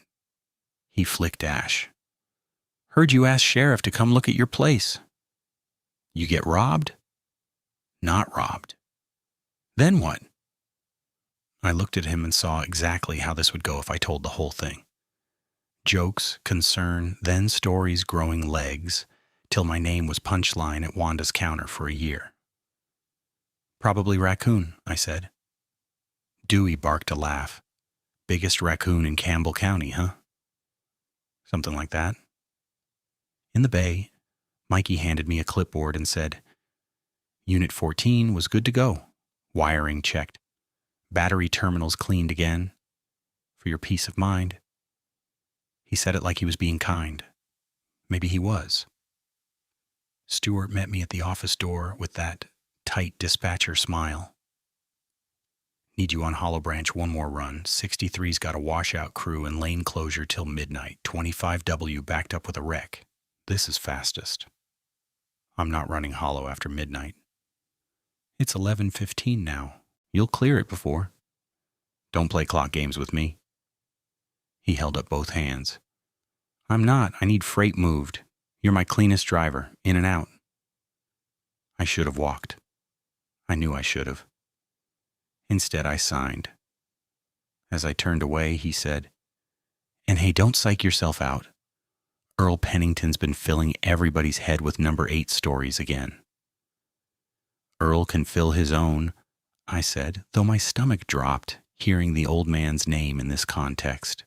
He flicked ash. "Heard you asked Sheriff to come look at your place." "You get robbed?" "Not robbed." "Then what?" I looked at him and saw exactly how this would go if I told the whole thing. Jokes, concern, then stories growing legs, till my name was punchline at Wanda's counter for a year. "Probably raccoon," I said. Dewey barked a laugh. "Biggest raccoon in Campbell County, huh?" "Something like that." In the bay, Mikey handed me a clipboard and said, "Unit 14 was good to go. Wiring checked. Battery terminals cleaned again. For your peace of mind." He said it like he was being kind. Maybe he was. Stewart met me at the office door with that tight dispatcher smile. "Need you on Hollow Branch one more run. 63's got a washout crew and lane closure till midnight. 25W backed up with a wreck. This is fastest." "I'm not running Hollow after midnight." "It's 11:15 now. You'll clear it before." "Don't play clock games with me." He held up both hands. "I'm not. I need freight moved. You're my cleanest driver, in and out." I should have walked. I knew I should have. Instead, I signed. As I turned away, he said, "And hey, don't psych yourself out. Earl Pennington's been filling everybody's head with number 8 stories again." "Earl can fill his own," I said, though my stomach dropped hearing the old man's name in this context.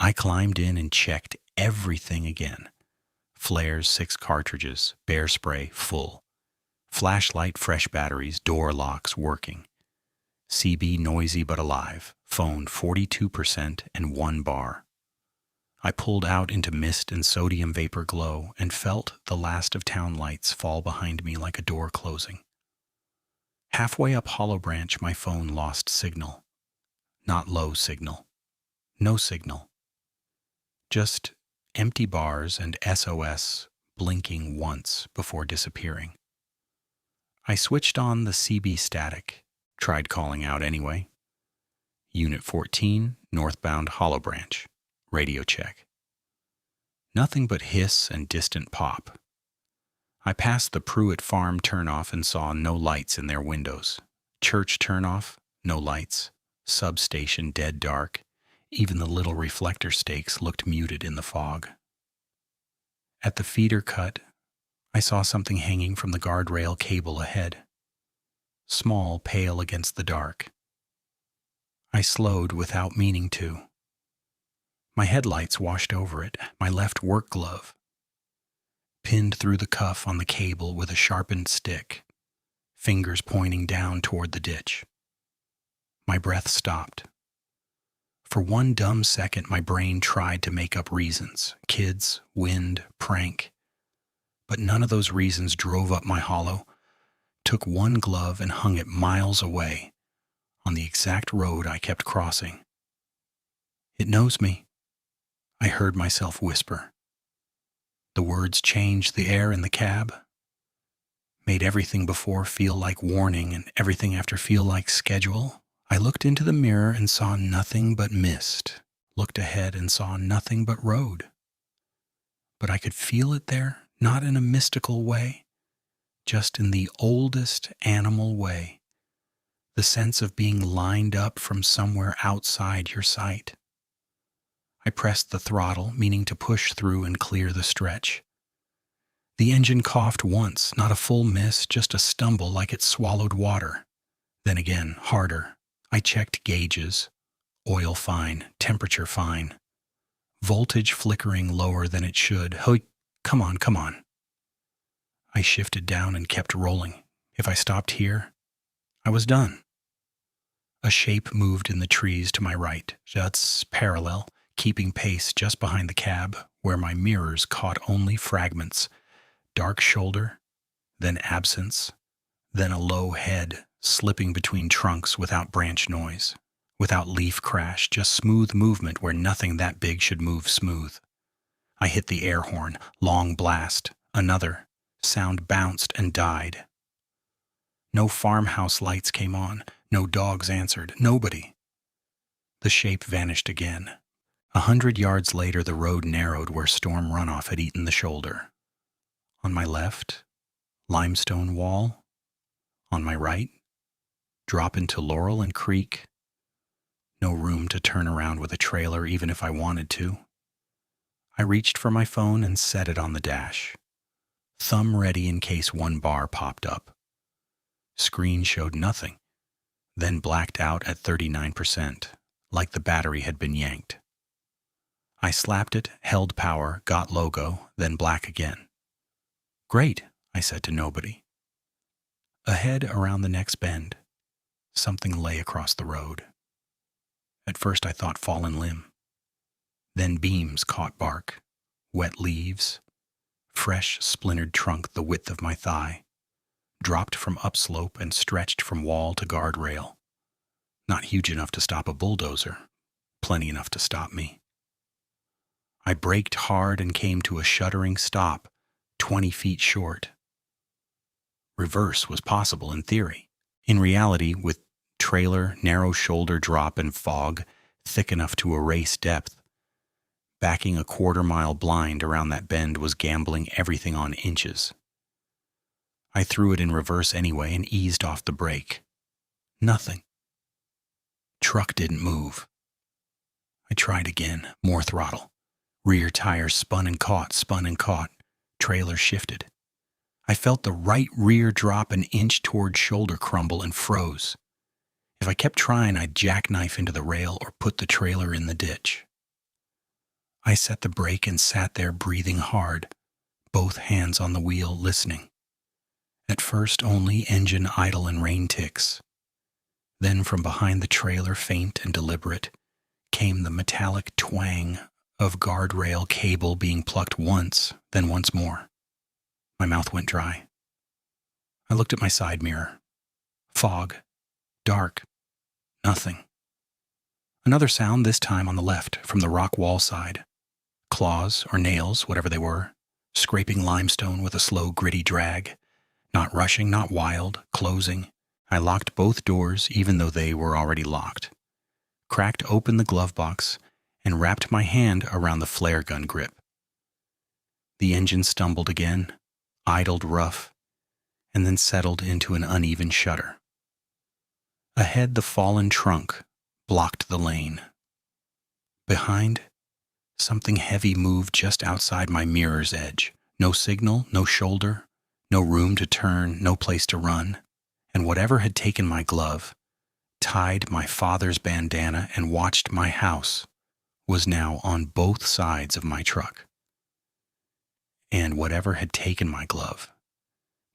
I climbed in and checked everything again. Flares, 6 cartridges, bear spray, full. Flashlight, fresh batteries, door locks working. CB noisy but alive, phoned 42% and 1 bar. I pulled out into mist and sodium vapor glow and felt the last of town lights fall behind me like a door closing. Halfway up Hollow Branch, my phone lost signal. Not low signal. No signal. Just empty bars and SOS blinking once before disappearing. I switched on the CB static, tried calling out anyway. "Unit 14, northbound Hollow Branch. Radio check." Nothing but hiss and distant pop. I passed the Pruitt Farm turnoff and saw no lights in their windows. Church turnoff, no lights. Substation dead dark. Even the little reflector stakes looked muted in the fog. At the feeder cut, I saw something hanging from the guardrail cable ahead. Small, pale against the dark. I slowed without meaning to. My headlights washed over it, my left work glove. Pinned through the cuff on the cable with a sharpened stick, fingers pointing down toward the ditch. My breath stopped. For one dumb second, my brain tried to make up reasons. Kids, wind, prank. But none of those reasons drove up my hollow. Took one glove and hung it miles away, on the exact road I kept crossing. "It knows me," I heard myself whisper. The words changed the air in the cab, made everything before feel like warning and everything after feel like schedule. I looked into the mirror and saw nothing but mist, looked ahead and saw nothing but road. But I could feel it there, not in a mystical way, just in the oldest animal way, the sense of being lined up from somewhere outside your sight. I pressed the throttle, meaning to push through and clear the stretch. The engine coughed once, not a full miss, just a stumble like it swallowed water. Then again, harder. I checked gauges. Oil fine, temperature fine. Voltage flickering lower than it should. Hey, come on, come on. I shifted down and kept rolling. If I stopped here, I was done. A shape moved in the trees to my right, just parallel, keeping pace just behind the cab, where my mirrors caught only fragments, dark shoulder, then absence, then a low head slipping between trunks without branch noise, without leaf crash, just smooth movement where nothing that big should move smooth. I hit the air horn, long blast, another. Sound bounced and died. No farmhouse lights came on, no dogs answered, nobody. The shape vanished again. 100 yards later, the road narrowed where storm runoff had eaten the shoulder. On my left, limestone wall. On my right, drop into Laurel and Creek. No room to turn around with a trailer even if I wanted to. I reached for my phone and set it on the dash. Thumb ready in case one bar popped up. Screen showed nothing, then blacked out at 39%, like the battery had been yanked. I slapped it, held power, got logo, then black again. Great, I said to nobody. Ahead around the next bend, something lay across the road. At first I thought fallen limb. Then beams caught bark, wet leaves, fresh splintered trunk the width of my thigh, dropped from upslope and stretched from wall to guardrail. Not huge enough to stop a bulldozer, plenty enough to stop me. I braked hard and came to a shuddering stop, 20 feet short. Reverse was possible in theory. In reality, with trailer, narrow shoulder drop and fog thick enough to erase depth, backing a quarter-mile blind around that bend was gambling everything on inches. I threw it in reverse anyway and eased off the brake. Nothing. Truck didn't move. I tried again, more throttle. Rear tires spun and caught. Trailer shifted. I felt the right rear drop an inch toward shoulder crumble and froze. If I kept trying, I'd jackknife into the rail or put the trailer in the ditch. I set the brake and sat there breathing hard, both hands on the wheel listening. At first only engine idle and rain ticks. Then from behind the trailer, faint and deliberate, came the metallic twang of guardrail cable being plucked once, then once more. My mouth went dry. I looked at my side mirror. Fog. Dark. Nothing. Another sound, this time on the left, from the rock wall side. Claws or nails, whatever they were, scraping limestone with a slow, gritty drag. Not rushing, not wild, closing. I locked both doors, even though they were already locked. Cracked open the glove box and wrapped my hand around the flare gun grip. The engine stumbled again, idled rough, and then settled into an uneven shudder. Ahead, the fallen trunk blocked the lane. Behind, something heavy moved just outside my mirror's edge. No signal, no shoulder, no room to turn, no place to run. And whatever had taken my glove, tied my father's bandana, and watched my house, was now on both sides of my truck. And whatever had taken my glove,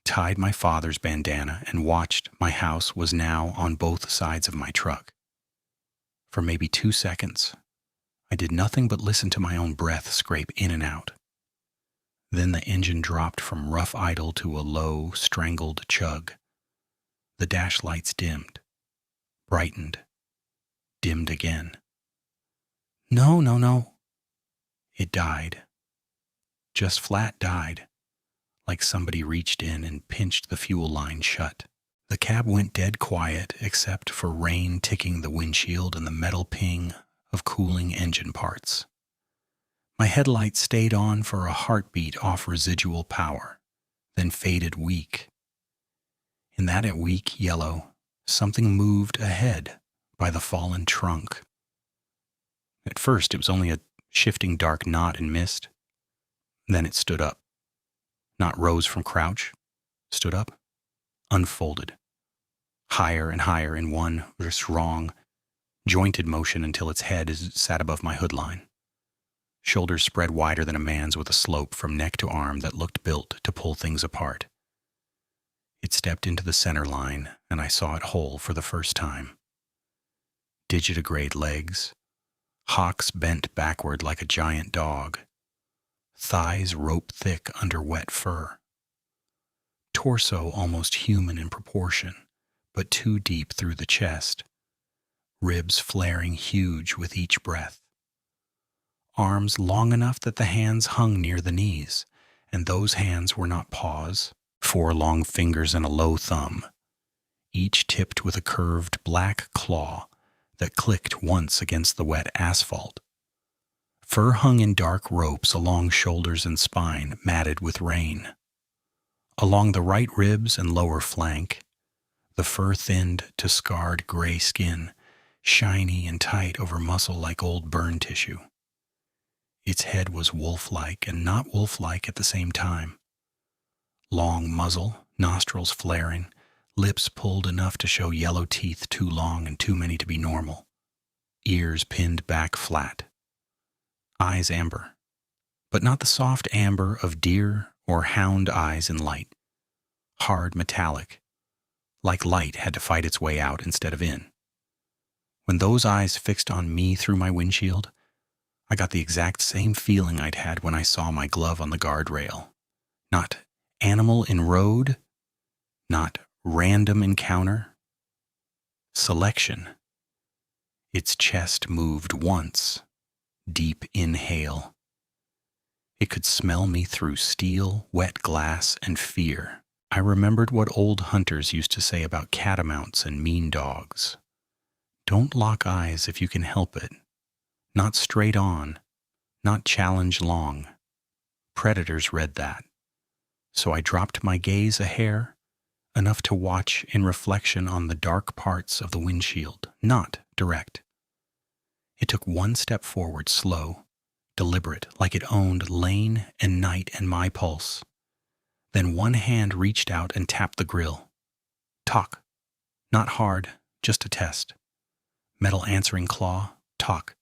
tied my father's bandana, and watched my house was now on both sides of my truck. For maybe 2 seconds, I did nothing but listen to my own breath scrape in and out. Then the engine dropped from rough idle to a low, strangled chug. The dash lights dimmed, brightened, dimmed again. No. It died. Just flat died, like somebody reached in and pinched the fuel line shut. The cab went dead quiet except for rain ticking the windshield and the metal ping of cooling engine parts. My headlights stayed on for a heartbeat off residual power, then faded weak. In that weak yellow, something moved ahead by the fallen trunk. At first, it was only a shifting dark knot in mist. Then it stood up. Not rose from crouch, stood up, unfolded. Higher and higher in one strong, jointed motion until its head sat above my hood line. Shoulders spread wider than a man's with a slope from neck to arm that looked built to pull things apart. It stepped into the center line, and I saw it whole for the first time. Digitigrade legs, hocks bent backward like a giant dog, thighs rope-thick under wet fur. Torso almost human in proportion, but too deep through the chest. Ribs flaring huge with each breath. Arms long enough that the hands hung near the knees, and those hands were not paws, 4 long fingers and a low thumb, each tipped with a curved black claw that clicked once against the wet asphalt. Fur hung in dark ropes along shoulders and spine, matted with rain. Along the right ribs and lower flank, the fur thinned to scarred gray skin, shiny and tight over muscle like old burn tissue. Its head was wolf-like and not wolf-like at the same time. Long muzzle, nostrils flaring, lips pulled enough to show yellow teeth too long and too many to be normal. Ears pinned back flat. Eyes amber, but not the soft amber of deer or hound eyes in light. Hard metallic, like light had to fight its way out instead of in. When those eyes fixed on me through my windshield, I got the exact same feeling I'd had when I saw my glove on the guardrail. Not animal in road, not random encounter. Selection. Its chest moved once. Deep inhale. It could smell me through steel, wet glass, and fear. I remembered what old hunters used to say about catamounts and mean dogs. Don't lock eyes if you can help it. Not straight on. Not challenge long. Predators read that. So I dropped my gaze a hair, enough to watch in reflection on the dark parts of the windshield, not direct. It took one step forward, slow, deliberate, like it owned lane and night and my pulse. Then one hand reached out and tapped the grill. Talk. Not hard, just a test. Metal answering claw, talk.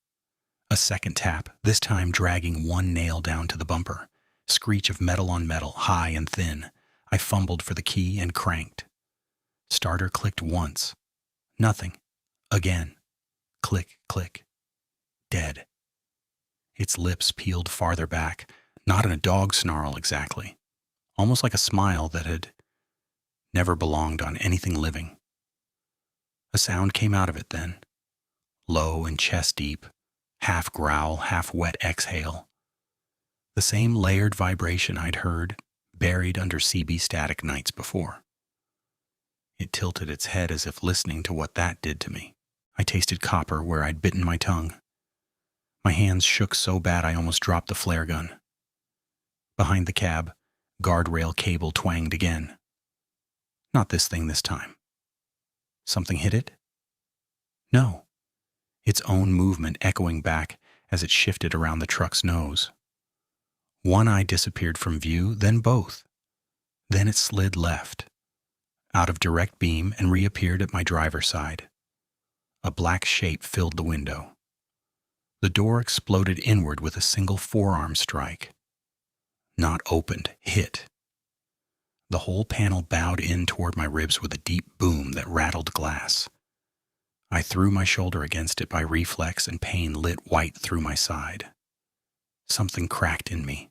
A second tap, this time dragging one nail down to the bumper. Screech of metal on metal, high and thin. I fumbled for the key and cranked. Starter clicked once. Nothing. Again. Click, click. Dead. Its lips peeled farther back, not in a dog snarl exactly. Almost like a smile that had never belonged on anything living. A sound came out of it then. Low and chest deep. Half growl, half wet exhale. The same layered vibration I'd heard, buried under CB static nights before. It tilted its head as if listening to what that did to me. I tasted copper where I'd bitten my tongue. My hands shook so bad I almost dropped the flare gun. Behind the cab, guardrail cable twanged again. Not this thing this time. Something hit it? No. Its own movement echoing back as it shifted around the truck's nose. One eye disappeared from view, then both. Then it slid left, out of direct beam, and reappeared at my driver's side. A black shape filled the window. The door exploded inward with a single forearm strike. Not opened, hit. The whole panel bowed in toward my ribs with a deep boom that rattled glass. I threw my shoulder against it by reflex, and pain lit white through my side. Something cracked in me.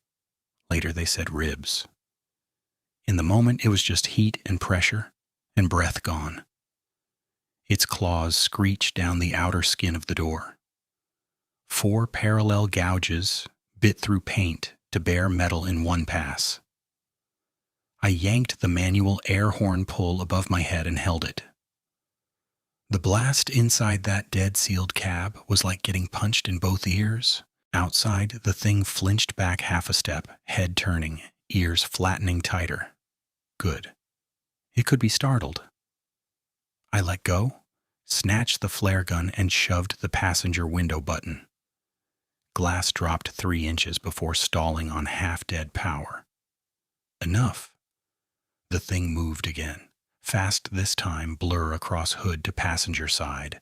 Later they said ribs. In the moment it was just heat and pressure and breath gone. Its claws screeched down the outer skin of the door. 4 parallel gouges bit through paint to bare metal in one pass. I yanked the manual air horn pull above my head and held it. The blast inside that dead-sealed cab was like getting punched in both ears. Outside, the thing flinched back half a step, head turning, ears flattening tighter. Good. It could be startled. I let go, snatched the flare gun, and shoved the passenger window button. Glass dropped 3 inches before stalling on half-dead power. Enough. The thing moved again. Fast this time, blur across hood to passenger side.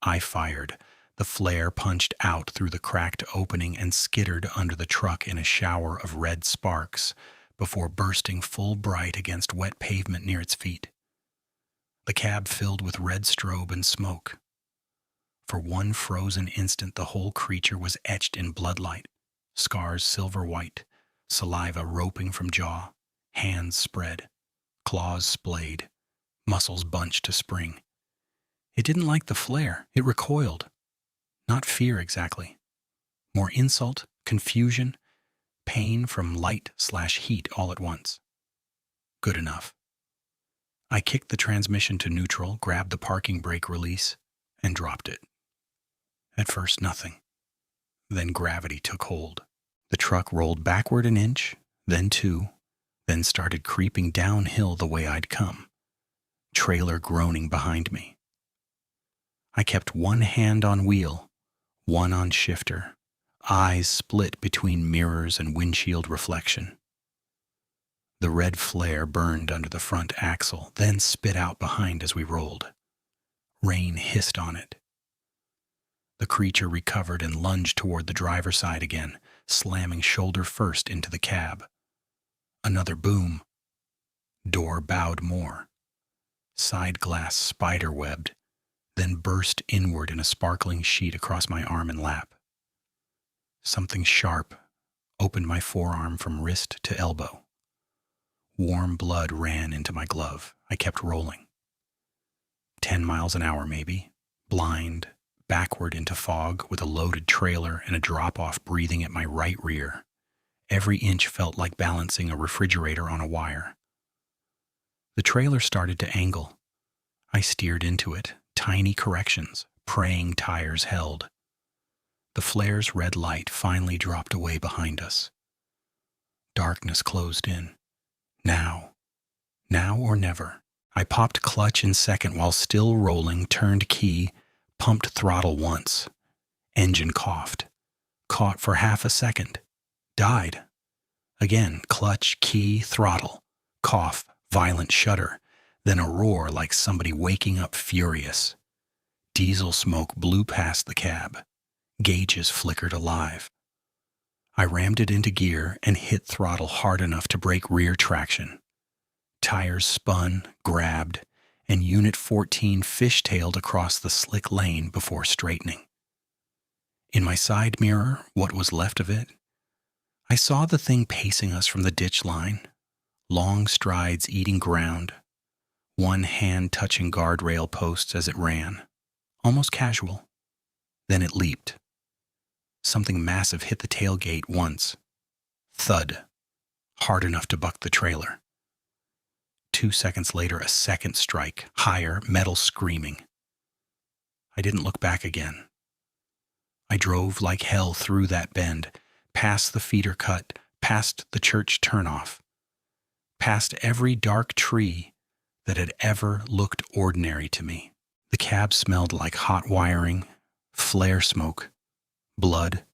I fired. The flare punched out through the cracked opening and skittered under the truck in a shower of red sparks before bursting full bright against wet pavement near its feet. The cab filled with red strobe and smoke. For one frozen instant, the whole creature was etched in bloodlight, scars silver white, saliva roping from jaw, hands spread, claws splayed, muscles bunched to spring. It didn't like the flare. It recoiled. Not fear exactly. More insult, confusion, pain from light/heat all at once. Good enough. I kicked the transmission to neutral, grabbed the parking brake release, and dropped it. At first, nothing. Then gravity took hold. The truck rolled backward an inch, then two, then started creeping downhill the way I'd come, trailer groaning behind me. I kept one hand on wheel, one on shifter, eyes split between mirrors and windshield reflection. The red flare burned under the front axle, then spit out behind as we rolled. Rain hissed on it. The creature recovered and lunged toward the driver's side again, slamming shoulder first into the cab. Another boom. Door bowed more. Side glass spider-webbed, then burst inward in a sparkling sheet across my arm and lap. Something sharp opened my forearm from wrist to elbow. Warm blood ran into my glove. I kept rolling. 10 miles an hour maybe, blind, backward into fog with a loaded trailer and a drop-off breathing at my right rear. Every inch felt like balancing a refrigerator on a wire. The trailer started to angle. I steered into it, tiny corrections, praying tires held. The flare's red light finally dropped away behind us. Darkness closed in. Now or never. I popped clutch in second while still rolling, turned key, pumped throttle once. Engine coughed. Caught for half a second. Died. Again, clutch, key, throttle. Cough, violent shudder. Then a roar like somebody waking up furious. Diesel smoke blew past the cab. Gauges flickered alive. I rammed it into gear and hit throttle hard enough to break rear traction. Tires spun, grabbed, and Unit 14 fishtailed across the slick lane before straightening. In my side mirror, what was left of it, I saw the thing pacing us from the ditch line, long strides eating ground, one hand touching guardrail posts as it ran, almost casual. Then it leaped. Something massive hit the tailgate once. Thud, hard enough to buck the trailer. 2 seconds later, a second strike, higher, metal screaming. I didn't look back again. I drove like hell through that bend, past the feeder cut, past the church turnoff, past every dark tree that had ever looked ordinary to me. The cab smelled like hot wiring, flare smoke, blood,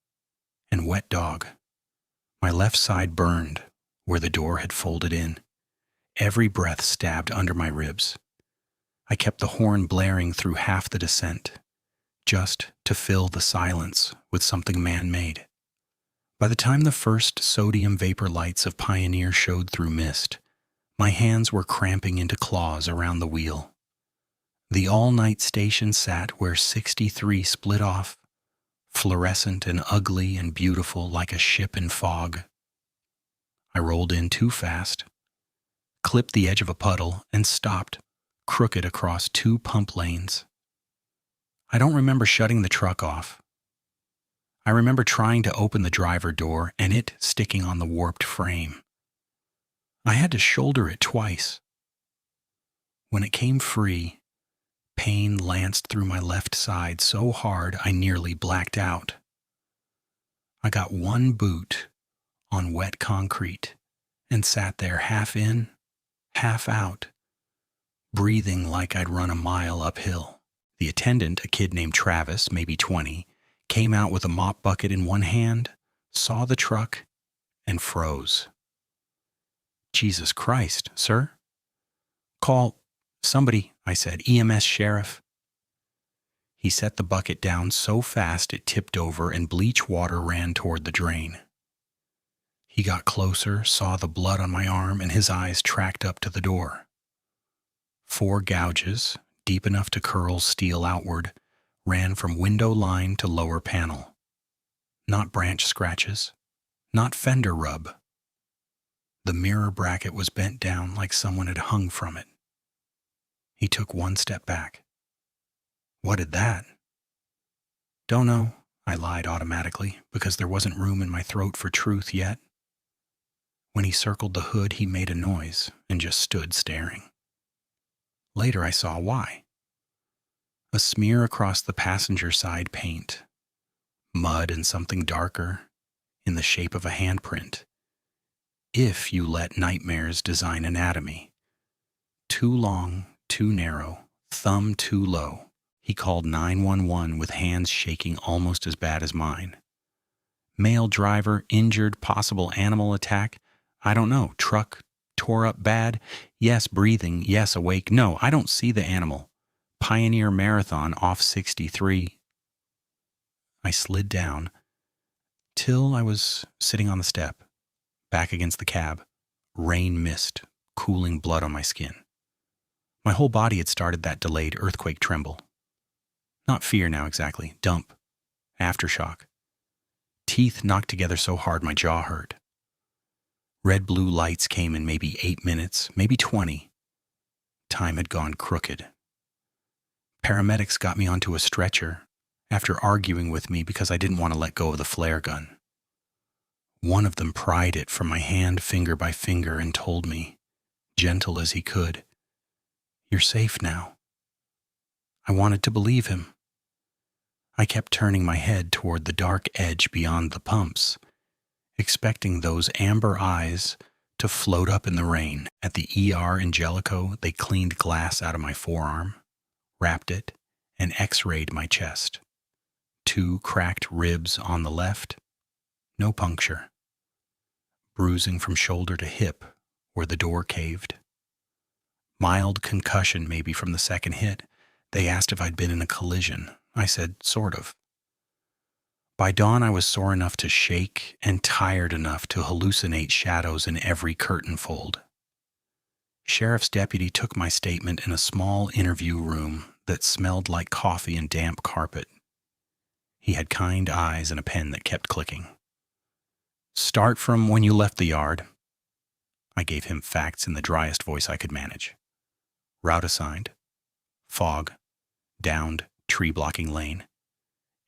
and wet dog. My left side burned where the door had folded in. Every breath stabbed under my ribs. I kept the horn blaring through half the descent, just to fill the silence with something man-made. By the time the first sodium vapor lights of Pioneer showed through mist, my hands were cramping into claws around the wheel. The all-night station sat where 63 split off, fluorescent and ugly and beautiful like a ship in fog. I rolled in too fast, clipped the edge of a puddle, and stopped, crooked across 2 pump lanes. I don't remember shutting the truck off. I remember trying to open the driver door and it sticking on the warped frame. I had to shoulder it twice. When it came free, pain lanced through my left side so hard I nearly blacked out. I got one boot on wet concrete and sat there half in, half out, breathing like I'd run a mile uphill. The attendant, a kid named Travis, maybe 20, came out with a mop bucket in one hand, saw the truck, and froze. Jesus Christ, sir? Call somebody, I said, EMS sheriff. He set the bucket down so fast it tipped over and bleach water ran toward the drain. He got closer, saw the blood on my arm, and his eyes tracked up to the door. 4 gouges, deep enough to curl steel outward, ran from window line to lower panel. Not branch scratches, not fender rub, The mirror bracket was bent down like someone had hung from it. He took one step back. What did that? Don't know, I lied automatically, because there wasn't room in my throat for truth yet. When he circled the hood, he made a noise and just stood staring. Later I saw why. A smear across the passenger side paint. Mud and something darker, in the shape of a handprint. If you let nightmares design anatomy. Too long, too narrow, thumb too low. He called 911 with hands shaking almost as bad as mine. Male driver, injured, possible animal attack. I don't know. Truck tore up bad. Yes, breathing. Yes, awake. No, I don't see the animal. Pioneer Marathon off 63. I slid down till I was sitting on the step, back against the cab. Rain mist, cooling blood on my skin. My whole body had started that delayed earthquake tremble. Not fear now exactly. Dump. Aftershock. Teeth knocked together so hard my jaw hurt. Red-blue lights came in maybe 8 minutes, maybe 20. Time had gone crooked. Paramedics got me onto a stretcher after arguing with me because I didn't want to let go of the flare gun. One of them pried it from my hand finger by finger and told me, gentle as he could, "You're safe now." I wanted to believe him. I kept turning my head toward the dark edge beyond the pumps, expecting those amber eyes to float up in the rain. At the ER in Jellicoe, they cleaned glass out of my forearm, wrapped it, and x-rayed my chest. 2 cracked ribs on the left, no puncture. Bruising from shoulder to hip where the door caved. Mild concussion maybe from the second hit. They asked if I'd been in a collision. I said, sort of. By dawn, I was sore enough to shake and tired enough to hallucinate shadows in every curtain fold. Sheriff's deputy took my statement in a small interview room that smelled like coffee and damp carpet. He had kind eyes and a pen that kept clicking. Start from when you left the yard. I gave him facts in the driest voice I could manage. Route assigned. Fog. Downed, tree-blocking lane.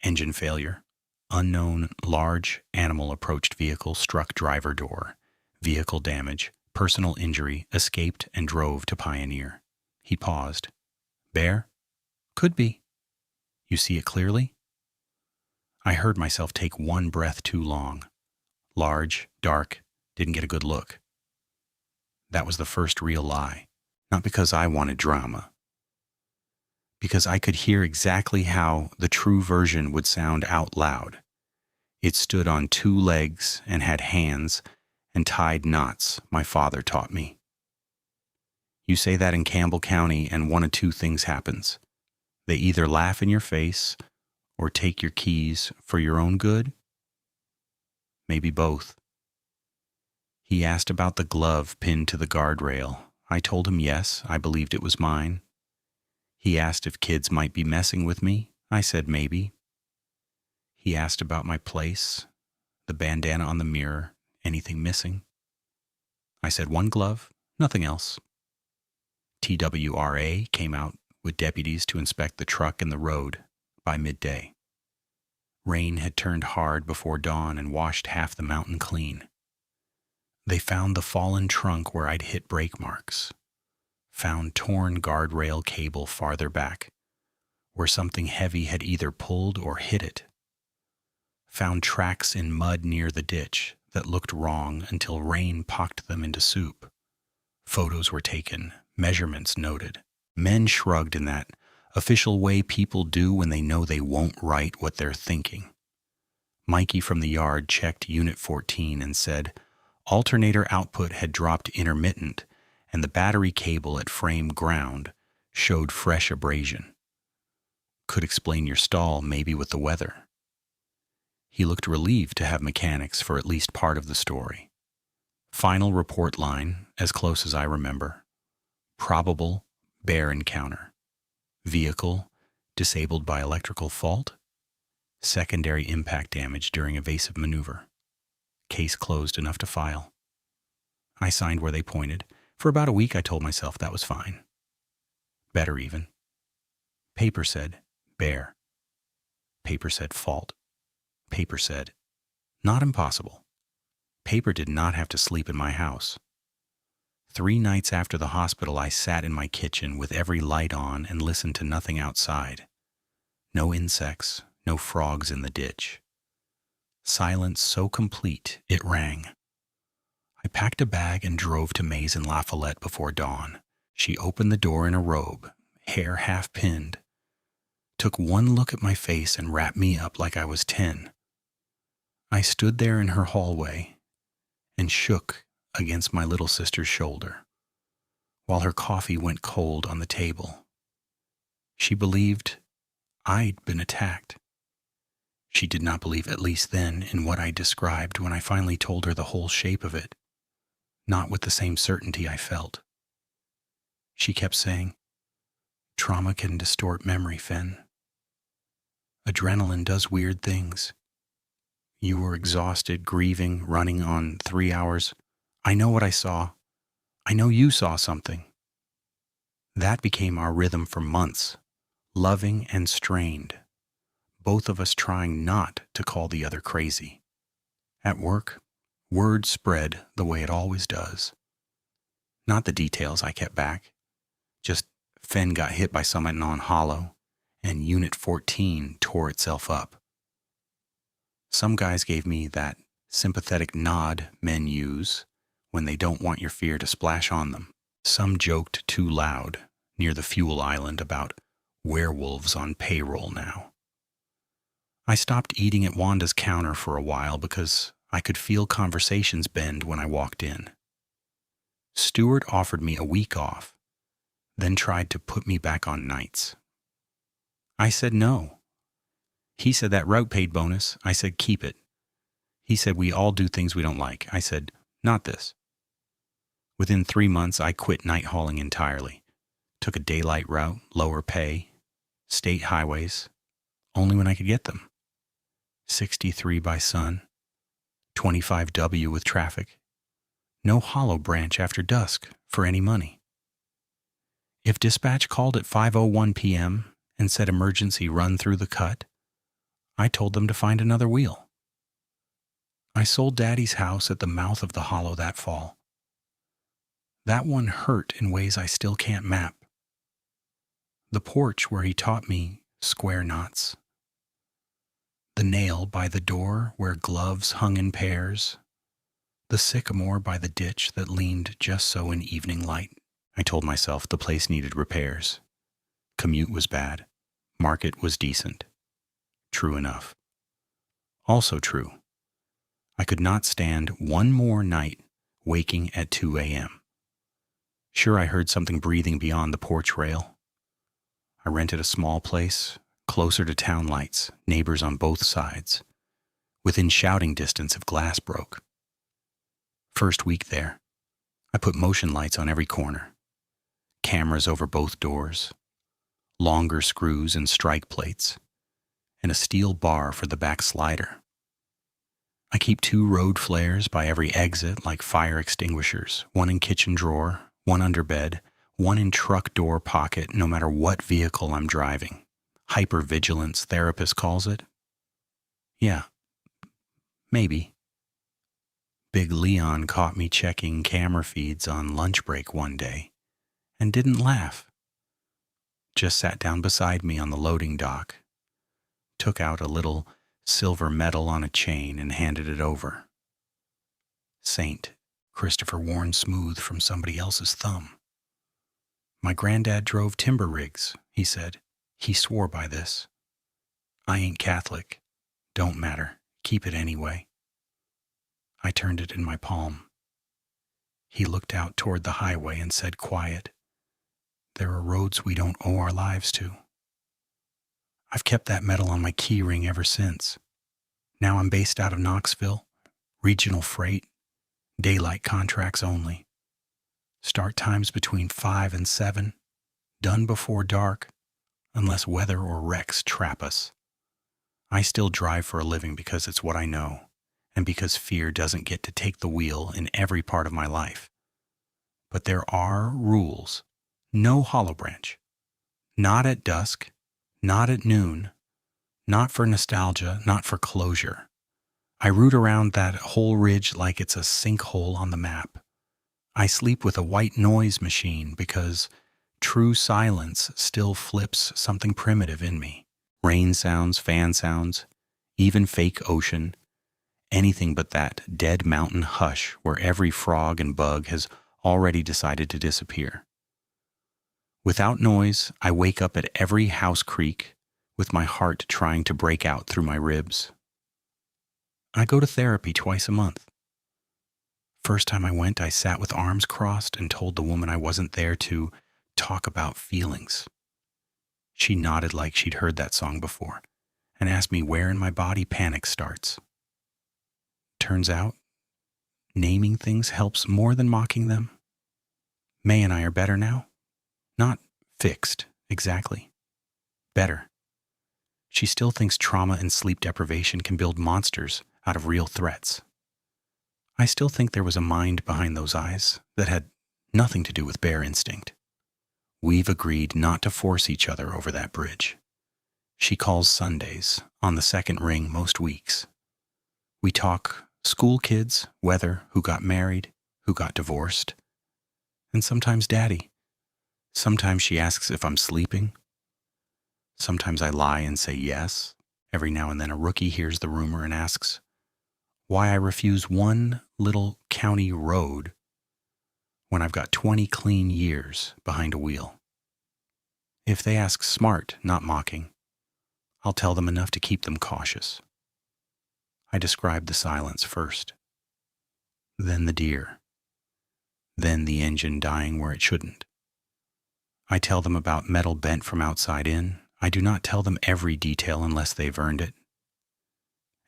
Engine failure. Unknown, large animal approached vehicle struck driver door. Vehicle damage. Personal injury. Escaped and drove to Pioneer. He paused. Bear? Could be. You see it clearly? I heard myself take one breath too long. Large, dark, didn't get a good look. That was the first real lie. Not because I wanted drama. Because I could hear exactly how the true version would sound out loud. It stood on 2 legs and had hands and tied knots, my father taught me. You say that in Campbell County and one of 2 things happens. They either laugh in your face or take your keys for your own good. Maybe both. He asked about the glove pinned to the guardrail. I told him yes, I believed it was mine. He asked if kids might be messing with me. I said maybe. He asked about my place, the bandana on the mirror, anything missing. I said 1 glove, nothing else. TWRA came out with deputies to inspect the truck and the road by midday. Rain had turned hard before dawn and washed half the mountain clean. They found the fallen trunk where I'd hit brake marks. Found torn guardrail cable farther back, where something heavy had either pulled or hit it. Found tracks in mud near the ditch that looked wrong until rain pocked them into soup. Photos were taken, measurements noted. Men shrugged in that official way people do when they know they won't write what they're thinking. Mikey from the yard checked Unit 14 and said alternator output had dropped intermittent and the battery cable at frame ground showed fresh abrasion. Could explain your stall maybe with the weather. He looked relieved to have mechanics for at least part of the story. Final report line, as close as I remember. Probable bear encounter. Vehicle disabled by electrical fault. Secondary impact damage during evasive maneuver. Case closed enough to file. I signed where they pointed. For about a week, I told myself that was fine. Better even. Paper said, bear. Paper said, fault. Paper said, not impossible. Paper did not have to sleep in my house. 3 nights after the hospital, I sat in my kitchen with every light on and listened to nothing outside. No insects, no frogs in the ditch. Silence so complete, it rang. I packed a bag and drove to May's in La Follette before dawn. She opened the door in a robe, hair half pinned, took one look at my face and wrapped me up like I was 10. I stood there in her hallway and shook against my little sister's shoulder while her coffee went cold on the table. She believed I'd been attacked. She did not believe, at least then, in what I described when I finally told her the whole shape of it, not with the same certainty I felt. She kept saying, "Trauma can distort memory, Finn. Adrenaline does weird things. You were exhausted, grieving, running on 3 hours. I know what I saw. I know you saw something." That became our rhythm for months, loving and strained, both of us trying not to call the other crazy. At work, word spread the way it always does. Not the details I kept back, just Finn got hit by someone on Hollow, and Unit 14 tore itself up. Some guys gave me that sympathetic nod men use when they don't want your fear to splash on them. Some joked too loud near the fuel island about werewolves on payroll now. I stopped eating at Wanda's counter for a while because I could feel conversations bend when I walked in. Stewart offered me a week off, then tried to put me back on nights. I said no. He said that route paid bonus. I said keep it. He said we all do things we don't like. I said not this. Within 3 months, I quit night hauling entirely. Took a daylight route, lower pay, state highways, only when I could get them. 63 by sun, 25W with traffic. No Hollow branch after dusk for any money. If dispatch called at 5:01 p.m. and said emergency run through the cut, I told them to find another wheel. I sold Daddy's house at the mouth of the Hollow that fall. That one hurt in ways I still can't map. The porch where he taught me square knots. The nail by the door where gloves hung in pairs. The sycamore by the ditch that leaned just so in evening light. I told myself the place needed repairs. Commute was bad. Market was decent. True enough. Also true. I could not stand one more night waking at 2 a.m. Sure, I heard something breathing beyond the porch rail. I rented a small place, closer to town lights, neighbors on both sides, within shouting distance if glass broke. First week there, I put motion lights on every corner, cameras over both doors, longer screws and strike plates, and a steel bar for the back slider. I keep 2 road flares by every exit like fire extinguishers, one in kitchen drawer, one under bed, one in truck door pocket no matter what vehicle I'm driving. Hypervigilance, therapist calls it. Yeah, maybe. Big Leon caught me checking camera feeds on lunch break one day and didn't laugh. Just sat down beside me on the loading dock, took out a little silver medal on a chain and handed it over. Saint Christopher worn smooth from somebody else's thumb. My granddad drove timber rigs, he said. He swore by this. I ain't Catholic. Don't matter. Keep it anyway. I turned it in my palm. He looked out toward the highway and said quiet, "There are roads we don't owe our lives to." I've kept that medal on my key ring ever since. Now I'm based out of Knoxville, regional freight, daylight contracts only. Start times between 5 and 7, done before dark, unless weather or wrecks trap us. I still drive for a living because it's what I know, and because fear doesn't get to take the wheel in every part of my life. But there are rules. No hollow branch. Not at dusk, not at noon, not for nostalgia, not for closure. I root around that whole ridge like it's a sinkhole on the map. I sleep with a white noise machine because true silence still flips something primitive in me. Rain sounds, fan sounds, even fake ocean, anything but that dead mountain hush where every frog and bug has already decided to disappear. Without noise, I wake up at every house creak, with my heart trying to break out through my ribs. I go to therapy twice a month. First time I went, I sat with arms crossed and told the woman I wasn't there to talk about feelings. She nodded like she'd heard that song before and asked me where in my body panic starts. Turns out, naming things helps more than mocking them. May and I are better now. Not fixed, exactly. Better. She still thinks trauma and sleep deprivation can build monsters out of real threats. I still think there was a mind behind those eyes that had nothing to do with bare instinct. We've agreed not to force each other over that bridge. She calls Sundays, on the second ring most weeks. We talk school kids, weather, who got married, who got divorced, and sometimes Daddy. Sometimes she asks if I'm sleeping. Sometimes I lie and say yes. Every now and then a rookie hears the rumor and asks why I refuse one little county road when I've got 20 clean years behind a wheel. If they ask smart, not mocking, I'll tell them enough to keep them cautious. I describe the silence first, then the deer, then the engine dying where it shouldn't. I tell them about metal bent from outside in. I do not tell them every detail unless they've earned it.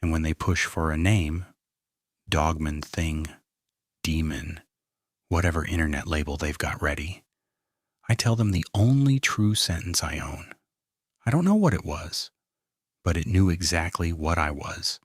And when they push for a name, Dogman thing, demon, whatever internet label they've got ready, I tell them the only true sentence I own. I don't know what it was, but it knew exactly what I was.